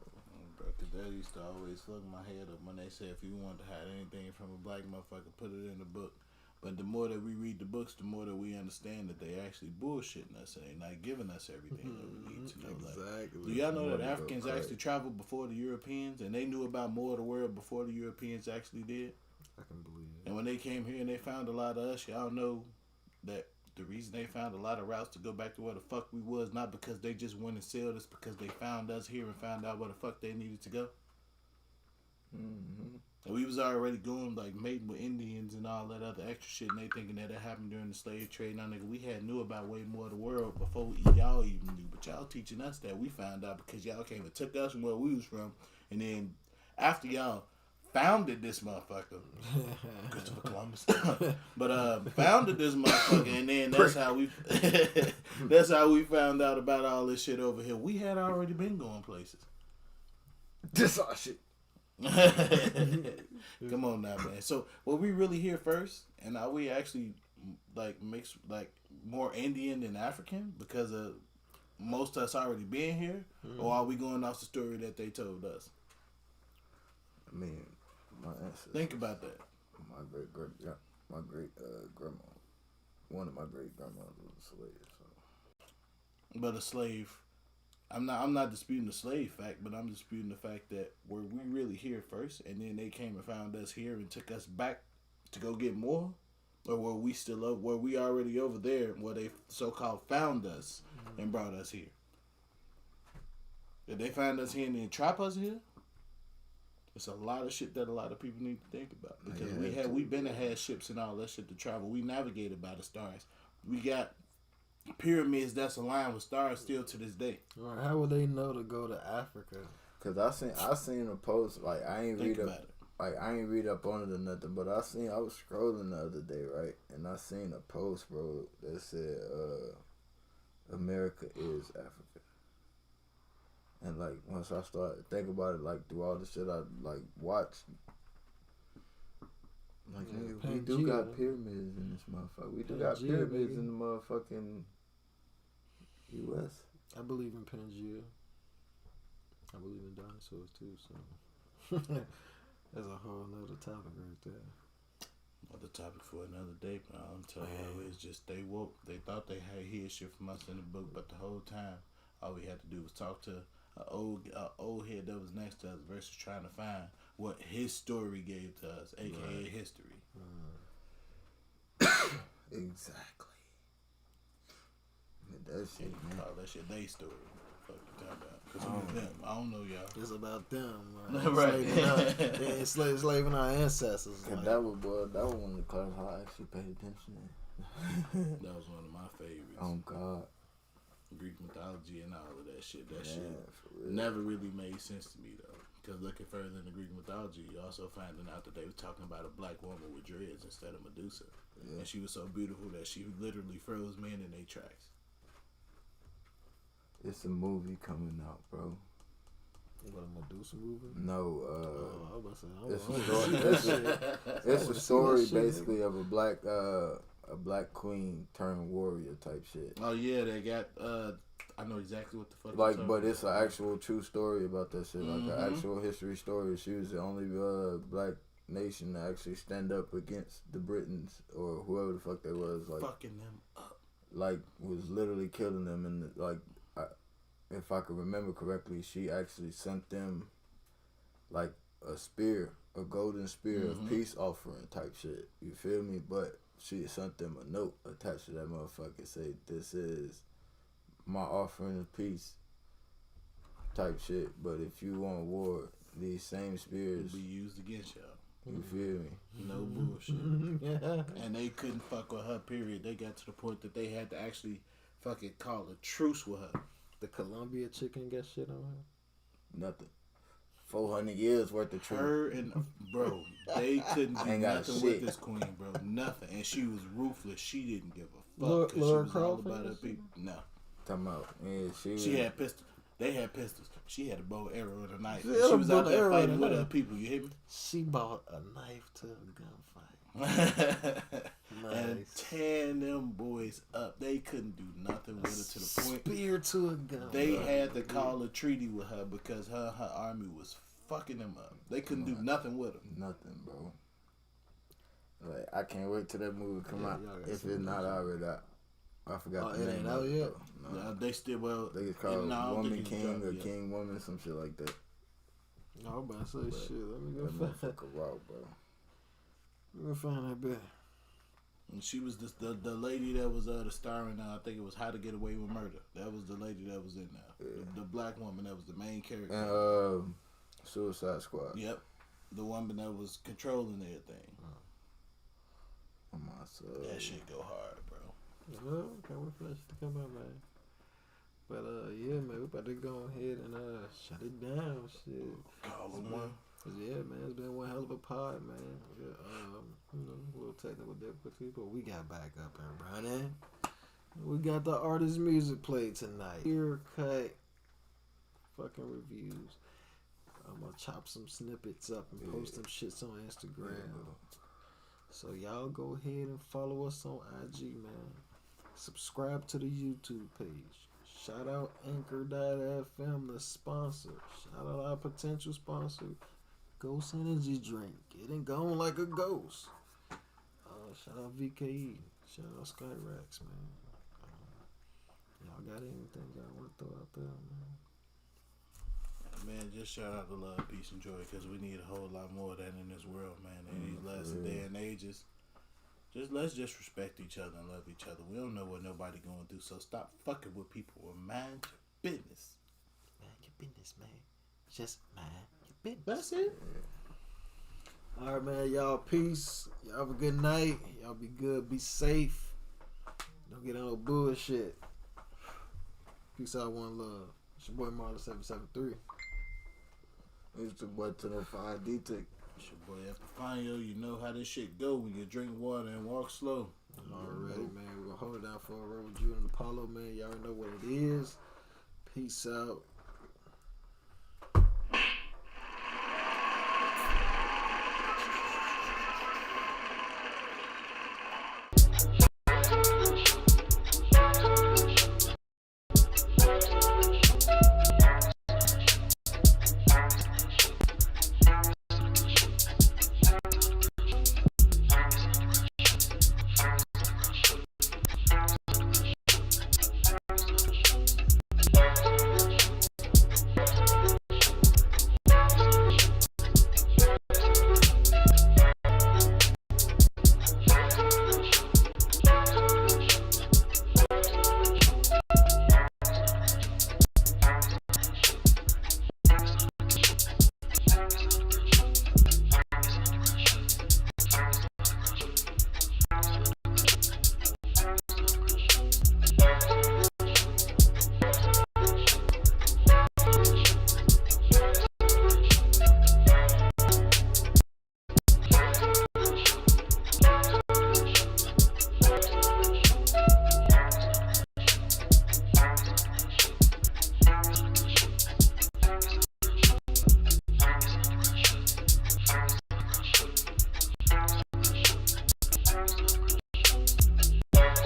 that used to always fuck my head up when they said if you want to hide anything from a black motherfucker, put it in the book. But the more that we read the books, the more that we understand that they actually bullshitting us and they're not giving us everything that we need to know. Exactly. Like, do y'all know that Africans actually traveled before the Europeans and they knew about more of the world before the Europeans actually did? I I can believe it. And when they came here and they found a lot of us, y'all know that the reason they found a lot of routes to go back to where the fuck we was, not because they just went and sailed us, because they found us here and found out where the fuck they needed to go. Mm-hmm. And we was already going like mating with Indians and all that other extra shit, and they thinking that it happened during the slave trade. Now, nigga, we had knew about way more of the world before y'all even knew. But y'all teaching us that. We found out because y'all came and took us from where we was from, and then after y'all founded this motherfucker, Christopher Columbus, but founded this motherfucker, and then that's how we that's how we found out about all this shit over here. We had already been going places. This our shit. Come on now, man. So, were we really here first, and are we actually like mixed, like more Indian than African because of most of us already being here, or are we going off the story that they told us? I mean, my ancestors. Think about that. My great grandma, one of my great grandmothers was a slave. So. But a slave. I'm not disputing the slave fact, but I'm disputing the fact that were we really here first, and then they came and found us here and took us back to go get more, or were we still up? Were we already over there where they so-called found us and brought us here? Did they find us here and then trap us here? It's a lot of shit that a lot of people need to think about, because we been had ships and all that shit to travel. We navigated by the stars. We got pyramids that's aligned with stars still to this day. All right, how would they know to go to Africa? Cause I seen a post, like I ain't read up on it or nothing, but I was scrolling the other day, right, and I seen a post, bro, that said America is Africa. And like once I started thinking about it, like through all the shit I like watched, like nigga, we do got pyramids in this motherfucker. We do got pyramids in the motherfucking U.S. I believe in Pangea. I believe in dinosaurs too. So that's a whole nother topic right there. Another topic for another day, but I'm telling you, it's just they woke. They thought they had hid shit from us in the book, but the whole time, all we had to do was talk to an old head that was next to us versus trying to find what his story gave to us, aka history. Exactly. That shit, man. Call that shit they story. Fuck you talking about? Cause them. I don't know y'all. It's about them, Right. They enslaving our ancestors. Like. That was one of the classes I actually paid attention to. That was one of my favorites. Oh God. Greek mythology and all of that shit. That shit never really made sense to me though. Because looking further in the Greek mythology, you also finding out that they were talking about a black woman with dreads instead of Medusa. Yeah. And she was so beautiful that she literally froze men in their tracks. It's a movie coming out, bro. You got a Medusa movie? No, I was about to say, it's a story basically of a black queen turned warrior type shit. Oh yeah, they got I know exactly what the fuck. Like, but it's an actual true story about that shit, like an actual history story. She was the only black nation to actually stand up against the Britons or whoever the fuck they was, like fucking them up, like was literally killing them, and like if I could remember correctly, she actually sent them like a spear, a golden spear of peace offering type shit. You feel me? But she sent them a note attached to that motherfucker, say this is my offering of peace type shit. But if you want war, these same spears will be used against y'all. You feel me? No bullshit. And they couldn't fuck with her, period. They got to the point that they had to actually fucking call a truce with her. The Columbia chicken got shit on her? Nothing. 400 years worth of truth. Her and bro, they couldn't do nothing with this queen, bro. Nothing. And she was ruthless. She didn't give a fuck. Laura she was all about her people. No. Talking about, yeah, she had pistols. They had pistols. She had a bow, arrow, and a knife. She was out there fighting with her people. You hear me? She bought a knife to a gunfight. And tearing them boys up. They couldn't do nothing with her to the point. Spear to a gun. They had to call a treaty with her because her army was fucking them up. They couldn't do nothing with her. Nothing, bro. Like, I can't wait till that movie come out. If it's not already out. I forgot the name. Out yet? No, they still they get called Woman King or King Woman, some shit like that. No, I'm about to say shit. Let me go that motherfucker raw, bro. We're gonna find that bitch. And she was the lady that was the star in I think it was How to Get Away with Murder. That was the lady that was in there. Yeah. The black woman that was the main character. And Suicide Squad. Yep. The woman that was controlling everything. Oh my soul. That shit go hard, bro. Well, can't wait for that shit to come out, man. But yeah, man, we about to go ahead and shut it down, shit. Call them one. Cause yeah, man, it's been one hell of a pod, man. Yeah, you know, a little technical difficulties, but we got back up and running. We got the artist music played tonight. Ear cut, fucking reviews. I'm gonna chop some snippets up and post them shits on Instagram. Yeah. So y'all go ahead and follow us on IG, man. Subscribe to the YouTube page. Shout out Anchor.fm, the sponsor. Shout out our potential sponsor, Ghost Energy Drink. Getting gone like a ghost. Shout out VKE. Shout out Skyrax, man. Y'all got anything y'all want to throw out there, man? Man, just shout out to love, peace, and joy, because we need a whole lot more of that in this world, man. In these last day and ages, let's just respect each other and love each other. We don't know what nobody going through, so stop fucking with people or mind your business. Mind your business, man. Just mind your business. That's it. All right, man. Y'all peace. Y'all have a good night. Y'all be good. Be safe. Don't get on no bullshit. Peace out. One love. It's your boy Marlon773. It's the boy to the 5D tick. It's your boy Epifanio. You know how this shit go when you drink water and walk slow. Already, man. We're gonna hold it down for a road with you and Apollo, man. Y'all already know what it is. Peace out.